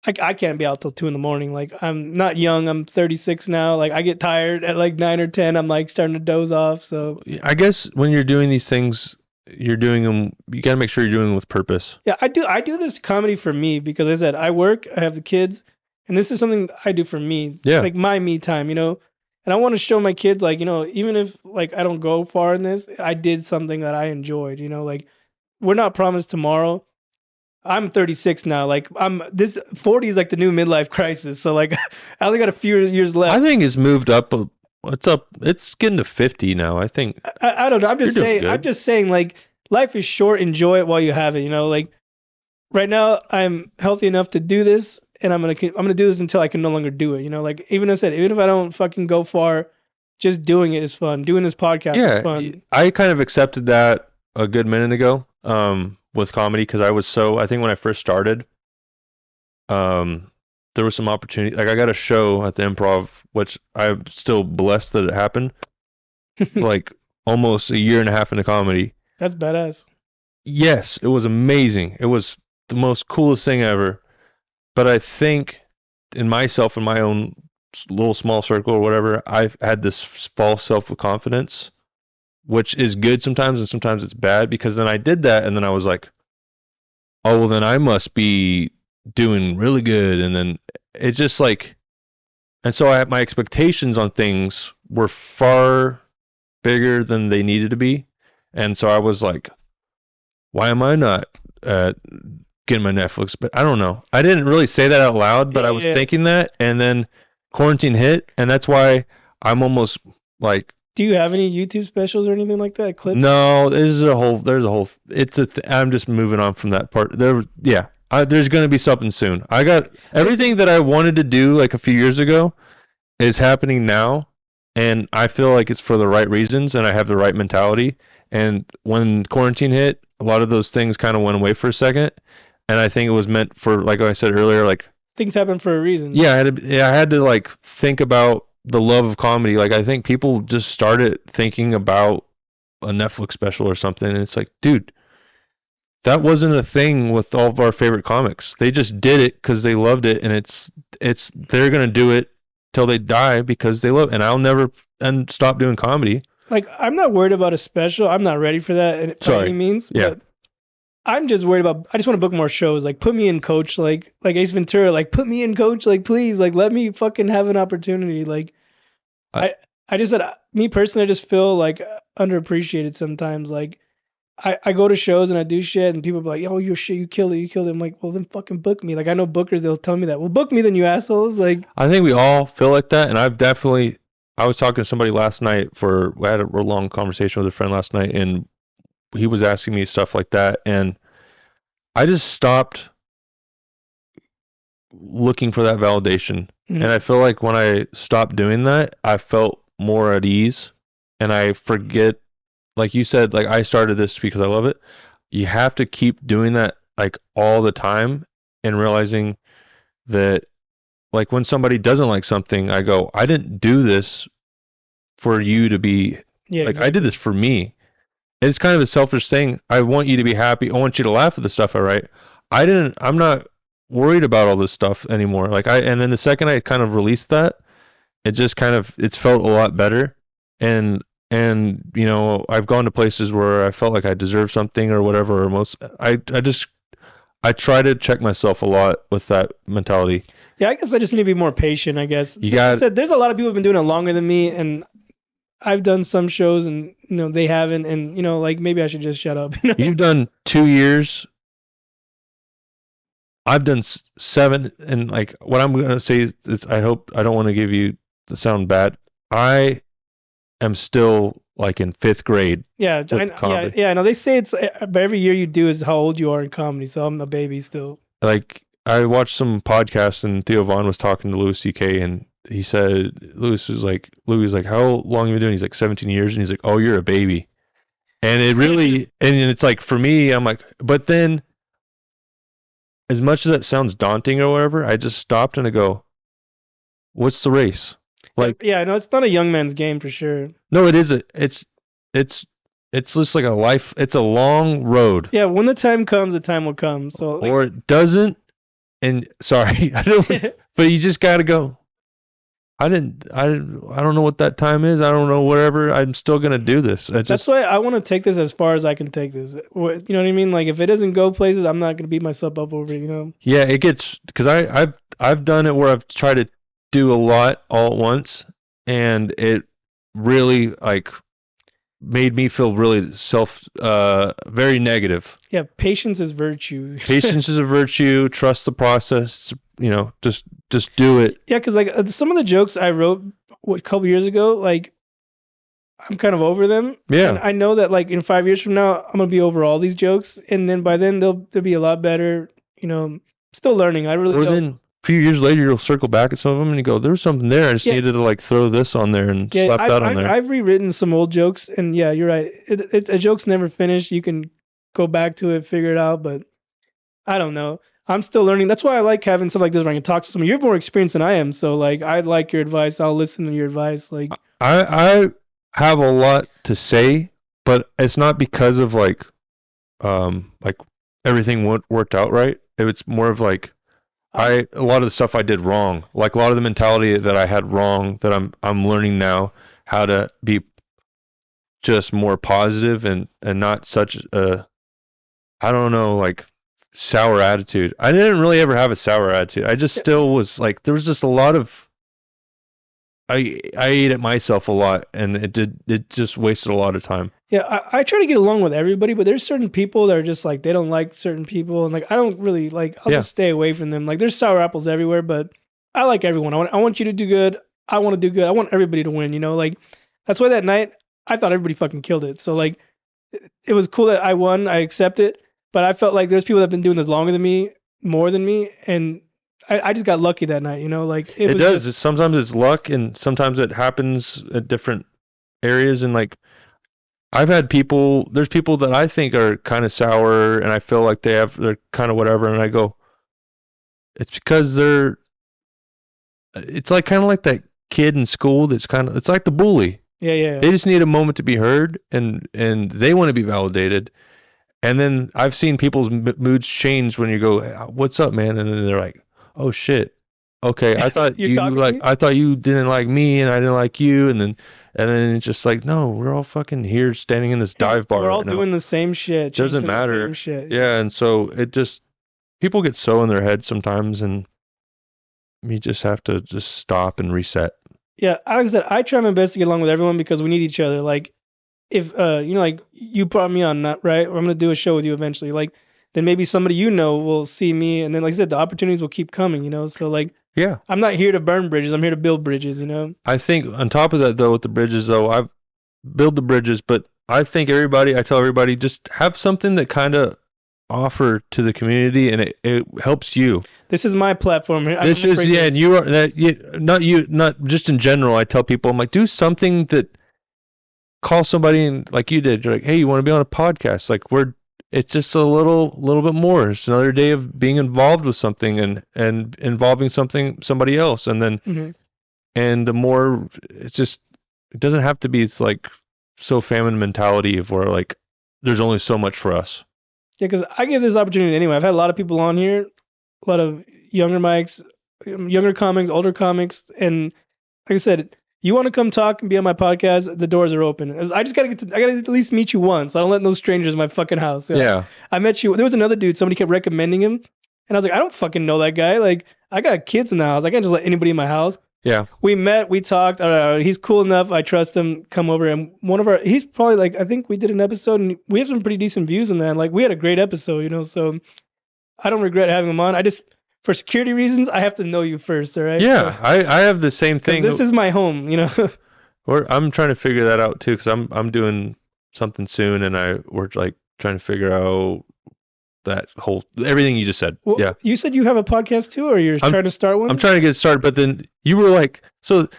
I can't be out till 2 a.m. Like I'm not young. I'm 36 now. Like I get tired at like 9 or 10. I'm like starting to doze off. So I guess when you're doing these things, you're doing them. You gotta make sure you're doing them with purpose. Yeah, I do this comedy for me because I said I work. I have the kids, and this is something I do for me. Yeah. Like my me time, And I want to show my kids, like even if like I don't go far in this, I did something that I enjoyed. Like we're not promised tomorrow. I'm 36 now. Like this 40 is like the new midlife crisis. So like I only got a few years left. I think it's moved up. It's up. It's getting to 50 now. I think. I don't know. I'm just saying like life is short. Enjoy it while you have it. Like right now I'm healthy enough to do this, and I'm gonna do this until I can no longer do it. Like even if I don't fucking go far, just doing it is fun. Doing this podcast is fun. I kind of accepted that a good minute ago. With comedy, because I think when I first started, there was some opportunity. Like I got a show at the Improv, which I'm still blessed that it happened. Like almost a year and a half into comedy. That's badass. Yes, it was amazing. It was the most coolest thing ever. But I think in myself, in my own little small circle or whatever, I've had this false self-confidence, which is good sometimes and sometimes it's bad, because then I did that and then I was like, oh, well then I must be doing really good. And then it's just like, and so my expectations on things were far bigger than they needed to be. And so I was like, why am I not getting my Netflix, but I don't know. I didn't really say that out loud, but I was thinking that, and then quarantine hit, and that's why I'm almost like. Do you have any YouTube specials or anything like that? Clips? No, there's a whole. I'm just moving on from that part. There's gonna be something soon. I got everything that I wanted to do like a few years ago is happening now, and I feel like it's for the right reasons, and I have the right mentality. And when quarantine hit, a lot of those things kind of went away for a second, and I think it was meant for, like I said earlier, like things happen for a reason. Yeah, I had to like think about the love of comedy. Like, I think people just started thinking about a Netflix special or something, and it's like, dude, that wasn't a thing with all of our favorite comics. They just did it because they loved it, and they're gonna do it till they die because they love it. And I'll never stop doing comedy. Like, I'm not worried about a special. I'm not ready for that by any means. Yeah. But I'm just worried about. I just want to book more shows. Like, put me in, coach. Like Ace Ventura. Like, put me in, coach. Like, please. Like, let me fucking have an opportunity. Like, I just said, me personally, I just feel like underappreciated sometimes. Like, I go to shows and I do shit, and people be like, "Oh, your shit, you killed it." I'm like, well, then fucking book me. Like, I know bookers, they'll tell me that. Well, book me then, you assholes. Like, I think we all feel like that, and I was talking to somebody last night. I had a long conversation with a friend last night, and he was asking me stuff like that, and I just stopped looking for that validation. Mm-hmm. And I feel like when I stopped doing that, I felt more at ease, and I forget, like you said, like I started this because I love it. You have to keep doing that like all the time, and realizing that, like, when somebody doesn't like something, I go, I didn't do this for you to be exactly. I did this for me. It's kind of a selfish thing. I want you to be happy. I want you to laugh at the stuff I write. I'm not worried about all this stuff anymore. And then the second I kind of released that, it's felt a lot better. And I've gone to places where I felt like I deserved something or whatever, or I try to check myself a lot with that mentality. Yeah, I guess I just need to be more patient, I guess. Like I said, there's a lot of people who've been doing it longer than me, and I've done some shows and they haven't, and like, maybe I should just shut up. You've done 2 years. I've done 7, and like, what I'm gonna say is I don't want to give you the sound bad. I am still like in 5th grade. Yeah, I know. They say it's, but every year you do is how old you are in comedy. So I'm a baby still. Like, I watched some podcasts, and Theo Vaughn was talking to Louis C.K., and he said, Louis was like, how long have you been doing? He's like, 17 years. And he's like, oh, you're a baby. And it really, and it's like, for me, I'm like, but then, as much as that sounds daunting or whatever, I just stopped and I go, what's the race? Like, yeah, no, it's not a young man's game for sure. No, it isn't. It's just like a life. It's a long road. Yeah, when the time comes, the time will come. So, or it doesn't. And sorry, I don't. But you just gotta go. I don't know what that time is. I don't know, whatever. I'm still gonna do this. That's why I want to take this as far as I can take this. You know what I mean? Like, if it doesn't go places, I'm not gonna beat myself up over it. Yeah, it gets, because I've done it where I've tried to do a lot all at once, and it really like made me feel really very negative. Yeah, patience is virtue. Patience is a virtue. Trust the process. Just do it. Yeah, because like some of the jokes I wrote a couple years ago, like, I'm kind of over them. Yeah. And I know that, like, in 5 years from now, I'm gonna be over all these jokes, and then by then they'll be a lot better. Still learning. I really. Then a few years later, you'll circle back at some of them and you go, "There's something there. I just needed to like throw this on there and slap that on there." I've rewritten some old jokes, and yeah, you're right. It's a joke's never finished. You can go back to it, figure it out, but I don't know. I'm still learning. That's why I like having stuff like this where I can talk to someone. You're more experienced than I am, so like, I like your advice. I'll listen to your advice. Like, I have a lot to say, but it's not because of like everything worked out right. It's more of like a lot of the stuff I did wrong, like a lot of the mentality that I had wrong, that I'm learning now how to be just more positive and not such a, I don't know, like, sour attitude. I didn't really ever have a sour attitude. I just still was like, there was just a lot of, I ate at myself a lot, and it just wasted a lot of time. Yeah, I try to get along with everybody, but there's certain people that are just like they don't like certain people, and like I don't really like. I'll just stay away from them. Like there's sour apples everywhere, but I like everyone. I want you to do good. I want to do good. I want everybody to win. Like that's why that night I thought everybody fucking killed it. So like it was cool that I won. I accept it, but I felt like there's people that have been doing this longer than me, more than me, and I just got lucky that night. Like it does. Sometimes it's luck, and sometimes it happens at different areas, and like. There's people that I think are kind of sour and I feel like they're kind of whatever. And I go, it's because it's like kind of like that kid in school it's like the bully. Yeah. They just need a moment to be heard and they want to be validated. And then I've seen people's moods change when you go, what's up, man? And then they're like, oh shit. Okay. I thought I thought you didn't like me and I didn't like you. And then it's just like, no, we're all fucking here standing in this dive bar. We're all doing the same shit. Doesn't matter. Shit. Yeah, and so it just people get so in their heads sometimes, and you just have to just stop and reset. Yeah, like I said, I try my best to get along with everyone because we need each other. Like, if like you brought me on, right? Or I'm gonna do a show with you eventually. Like, then maybe somebody will see me, and then like I said, the opportunities will keep coming. So like. Yeah. I'm not here to burn bridges. I'm here to build bridges, I think on top of that, though, with the bridges, though, I've built the bridges, but I think I tell everybody, just have something that kind of offer to the community, and it helps you. This is my platform. And you are that. Not just in general. I tell people, I'm like, do something that call somebody and like you did. You're like, hey, you want to be on a podcast? Like it's just a little bit more. It's another day of being involved with something and involving somebody else, and then and the more it doesn't have to be. It's like so famine mentality of where like there's only so much for us. Yeah, because I give this opportunity anyway. I've had a lot of people on here, a lot of younger mics, younger comics, older comics, and like I said, you want to come talk and be on my podcast, the doors are open. I just gotta at least meet you once. I don't let no strangers in my fucking house. Yeah. I met you. There was another dude. Somebody kept recommending him, and I was like, I don't fucking know that guy. Like, I got kids in the house. I can't just let anybody in my house. Yeah. We met. We talked. He's cool enough. I trust him. Come over. And he's probably like, I think we did an episode, and we have some pretty decent views on that. Like, we had a great episode, So I don't regret having him on. For security reasons, I have to know you first, all right? Yeah, so, I have the same thing. This is my home, I'm trying to figure that out too, because I'm doing something soon, and we're like trying to figure out that everything you just said. Well, yeah. You said you have a podcast too, or you're trying to start one? I'm trying to get started, but then you were like, so.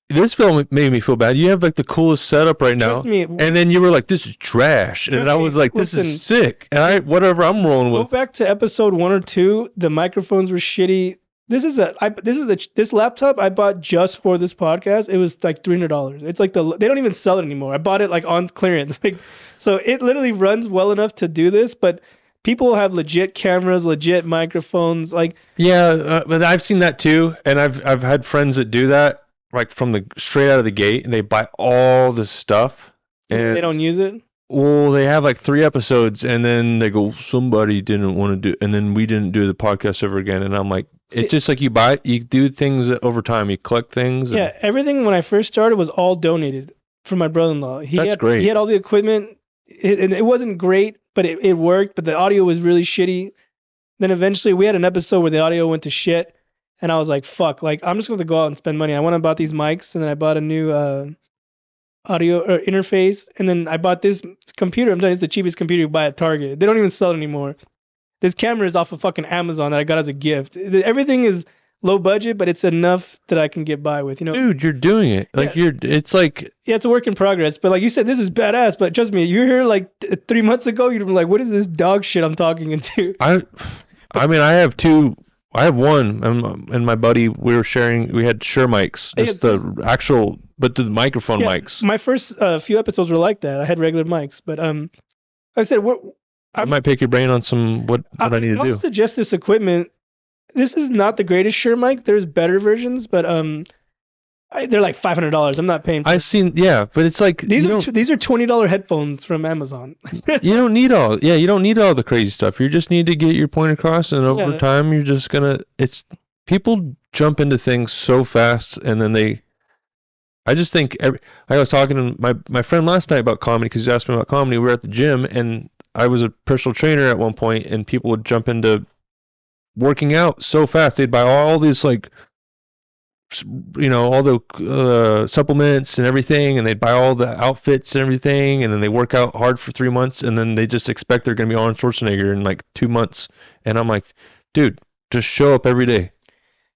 This film made me feel bad. You have like the coolest setup right now, and then you were like, "This is trash," and I was like, "This is sick." And I'm rolling with. Go back to episode 1 or 2. The microphones were shitty. This laptop I bought just for this podcast. It was like $300. It's like they don't even sell it anymore. I bought it like on clearance. So it literally runs well enough to do this, but people have legit cameras, legit microphones. Like but I've seen that too, and I've had friends that do that. Like from straight out of the gate, and they buy all this stuff, and they don't use it. Well, they have like 3 episodes, and then they go, somebody didn't want to do, and then we didn't do the podcast ever again. And I'm like, it's just like you do things over time, you collect things. Yeah, everything when I first started was all donated from my brother-in-law. That's great. He had all the equipment, and it wasn't great, but it worked. But the audio was really shitty. Then eventually, we had an episode where the audio went to shit. And I was like, fuck, like, I'm just going to go out and spend money. I went and bought these mics, and then I bought a new audio interface. And then I bought this computer. I'm telling you, it's the cheapest computer you buy at Target. They don't even sell it anymore. This camera is off of fucking Amazon that I got as a gift. Everything is low budget, but it's enough that I can get by with, Dude, you're doing it. Like, it's like... Yeah, it's a work in progress. But like you said, this is badass. But trust me, you're here like 3 months ago, you'd be like, what is this dog shit I'm talking into? I mean, I have 2... I have one, and my buddy, we had Shure mics, just the actual, but the microphone mics. My first few episodes were like that. I had regular mics, but I said, I might pick your brain on what I need to do. I'll suggest this equipment. This is not the greatest Shure mic. There's better versions, but they're like $500. I'm not paying for but it's like these are $20 headphones from Amazon. You don't need all the crazy stuff. You just need to get your point across, and over time you're just gonna. It's people jump into things so fast, and then I just think I was talking to my friend last night about comedy because he asked me about comedy. We were at the gym, and I was a personal trainer at one point, and people would jump into working out so fast. They'd buy all these like, all the supplements and everything, and they'd buy all the outfits and everything, and then they work out hard for 3 months, and then they just expect they're gonna be Arnold Schwarzenegger in like 2 months. And I'm like, dude, just show up every day.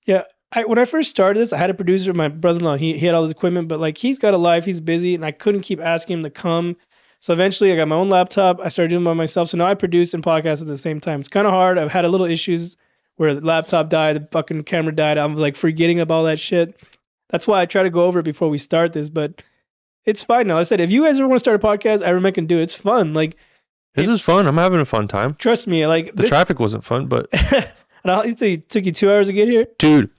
Yeah. When I first started this, I had a producer, my brother-in-law. He had all this equipment, but like he's got a life, he's busy, and I couldn't keep asking him to come. So eventually, I got my own laptop. I started doing it by myself. So now I produce and podcast at the same time. It's kind of hard. I've had a little issues where the laptop died, the fucking camera died. I'm like forgetting about all that shit. That's why I try to go over it before we start this. But it's fine now. Like I said, if you guys ever want to start a podcast, I recommend can do it. It's fun. Like this is fun. I'm having a fun time. Trust me. Like the traffic wasn't fun, but it took you 2 hours to get here, dude.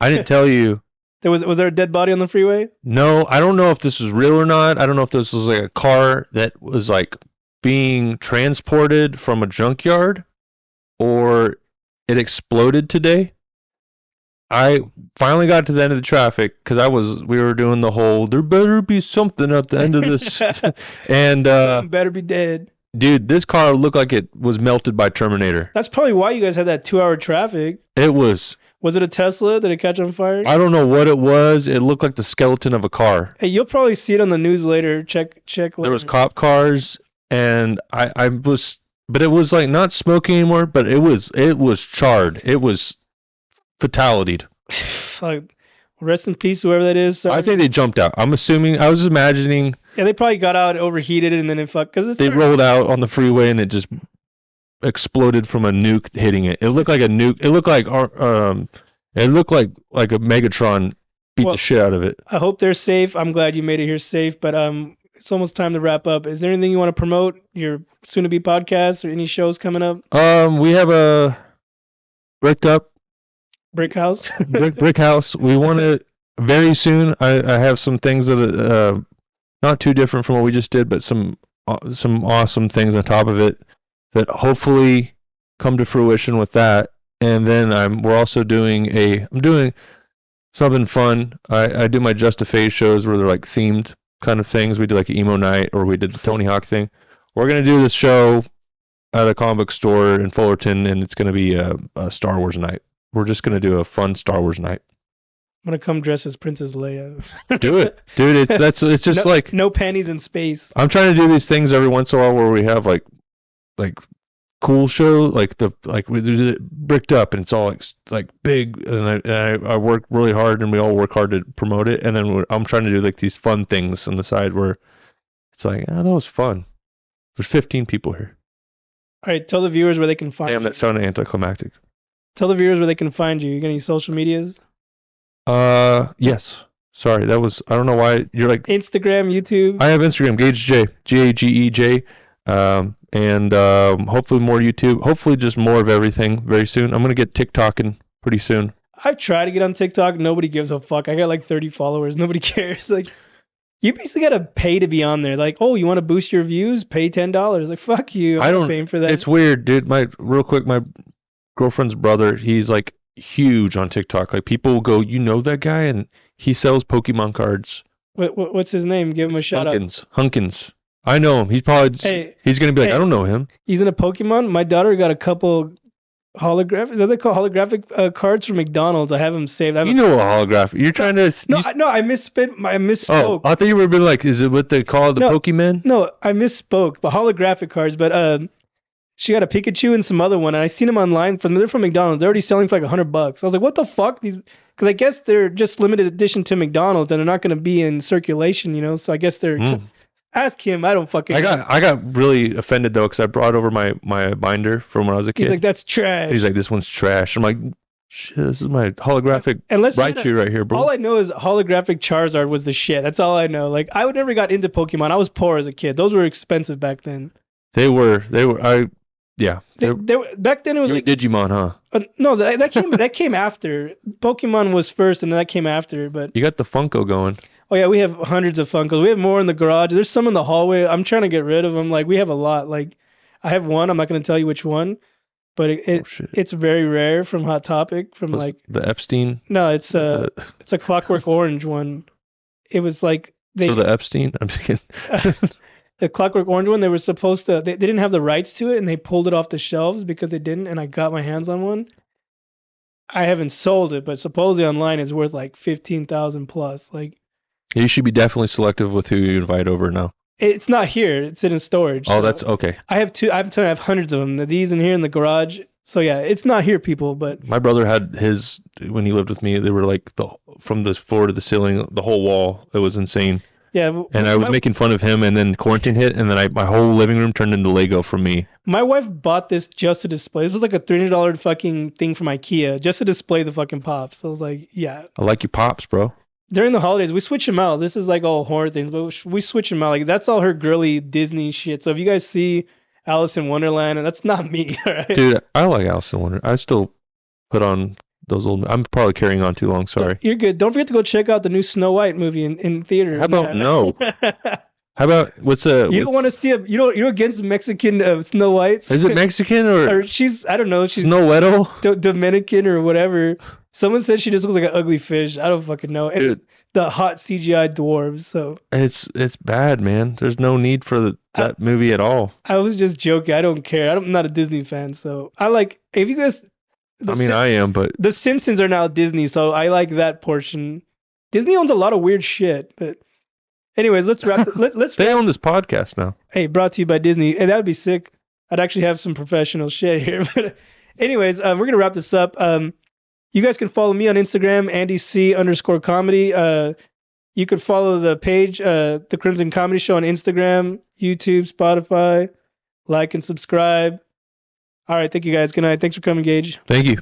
I didn't tell you. Was there a dead body on the freeway? No, I don't know if this is real or not. I don't know if this was like a car that was like being transported from a junkyard or it exploded today. I finally got to the end of the traffic because we were doing the whole there better be something at the end of this and better be dead. Dude, this car looked like it was melted by Terminator. That's probably why you guys had that 2-hour traffic. It was. Was it a Tesla? Did it catch on fire? I don't know what it was. It looked like the skeleton of a car. Hey, you'll probably see it on the news later. Check later. There was cop cars, and I was, but it was like not smoking anymore. But it was charred. It was fatalityed. Like, rest in peace, whoever that is. I think they jumped out. I'm assuming. I was imagining. Yeah, they probably got out, overheated, and then it fucked. They rolled out on the freeway, and it just exploded from a nuke hitting it. It looked like a nuke. It looked like like a Megatron beat the shit out of it. I hope they're safe. I'm glad you made it here safe, but it's almost time to wrap up. Is there anything you want to promote? Your soon-to-be podcast or any shows coming up? We have a Brick House. Brick House. We want to very soon. I have some things that not too different from what we just did, but some awesome things on top of it that hopefully come to fruition with that. And then we're also I'm doing something fun. I do my Just a Phase shows where they're like themed kind of things. We do like an emo night, or we did the Tony Hawk thing. We're gonna do this show at a comic book store in Fullerton, and it's gonna be a Star Wars night. We're just gonna do a fun Star Wars night. I'm gonna come dressed as Princess Leia. Do it, dude. It's just like no panties in space. I'm trying to do these things every once in a while where we have like cool show we do it bricked up and it's all like big, and I work really hard and we all work hard to promote it, and then I'm trying to do like these fun things on the side where it's like, that was fun. There's 15 people here. All right, tell the viewers where they can find you. Damn, that sounded anticlimactic. Tell the viewers where they can find you. You got any social medias? Yes. Sorry, that was, I don't know why you're like Instagram, YouTube. I have Instagram, Gage J, Gagej. And hopefully more YouTube. Hopefully just more of everything very soon. I'm gonna get TikToking pretty soon. I've tried to get on TikTok. Nobody gives a fuck. I got like 30 followers. Nobody cares. Like, you basically gotta pay to be on there. Like, oh, you want to boost your views? Pay $10. Like, fuck you. I'm not paying for that. It's weird, dude. My girlfriend's brother, he's like huge on TikTok. Like, people will go, you know that guy, and he sells Pokemon cards. What's his name? Give him a shout out. Hunkins. I know him. He's probably he's gonna be like, I don't know him. He's in a Pokemon. My daughter got a couple holographic. Is that they call holographic cards from McDonald's? I have them saved. You know a holographic. You're trying to. No, I misspoke. Oh, I thought you were being like, is it what they call the Pokemon? No, I misspoke. But holographic cards. But she got a Pikachu and some other one, and I seen them online. They're from McDonald's. They're already selling for like $100. I was like, what the fuck? Because I guess they're just limited edition to McDonald's, and they're not going to be in circulation, So I guess they're. Ask him. I don't fucking. I got really offended though because I brought over my binder from when I was a kid. He's like, that's trash. He's like, this one's trash. I'm like, shit, this is my holographic Raichu right here, bro. All I know is holographic Charizard was the shit. That's all I know. Like, I would never got into Pokemon. I was poor as a kid. Those were expensive back then. They were. Yeah. They back then it was like Digimon, huh? No, that came after. Pokemon was first, and then that came after. But you got the Funko going. Oh yeah, we have hundreds of Funkos. We have more in the garage. There's some in the hallway. I'm trying to get rid of them. Like, we have a lot. Like, I have one. I'm not going to tell you which one, but it's very rare from Hot Topic. From like the Epstein. No, it's a Clockwork Orange one. It was like So the Epstein, I'm just kidding. The Clockwork Orange one, they were supposed to, they didn't have the rights to it, and they pulled it off the shelves because they didn't, and I got my hands on one. I haven't sold it, but supposedly online it's worth like 15,000 plus. Like, you should be definitely selective with who you invite over now. It's not here. It's in storage. Oh, so that's okay. I have two. I'm telling you, I have hundreds of them. These in here in the garage. So yeah, it's not here, people. But my brother had his when he lived with me. They were like from the floor to the ceiling, the whole wall. It was insane. Yeah. And I was making fun of him, and then quarantine hit, and then my whole living room turned into Lego from me. My wife bought this just to display. It was like a $300 fucking thing from IKEA just to display the fucking pops. So I was like, yeah. I like your pops, bro. During the holidays, we switch them out. This is like all horror things, but we switch them out. Like that's all her girly Disney shit. So if you guys see Alice in Wonderland, and that's not me, all right? Dude, I like Alice in Wonderland. I still put on those old. I'm probably carrying on too long. Sorry. You're good. Don't forget to go check out the new Snow White movie in theaters. How about no? How about you don't want to see you're against Mexican Snow White? Is it Mexican or she's I don't know, she's Snow White Dominican or whatever. Someone said she just looks like an ugly fish. I don't fucking know. And the hot CGI dwarves. So it's bad, man. There's no need for that movie at all. I was just joking. I don't care. I'm not a Disney fan, so I like if you guys. I am, but the Simpsons are now Disney, so I like that portion. Disney owns a lot of weird shit, but anyways, let's wrap. Let's. They own this podcast now. Hey, brought to you by Disney. Hey, that would be sick. I'd actually have some professional shit here, but anyways, we're gonna wrap this up. You guys can follow me on Instagram, AndyC_comedy. You could follow the page, The Crimson Comedy Show on Instagram, YouTube, Spotify. Like and subscribe. All right, thank you guys. Good night. Thanks for coming, Gage. Thank you.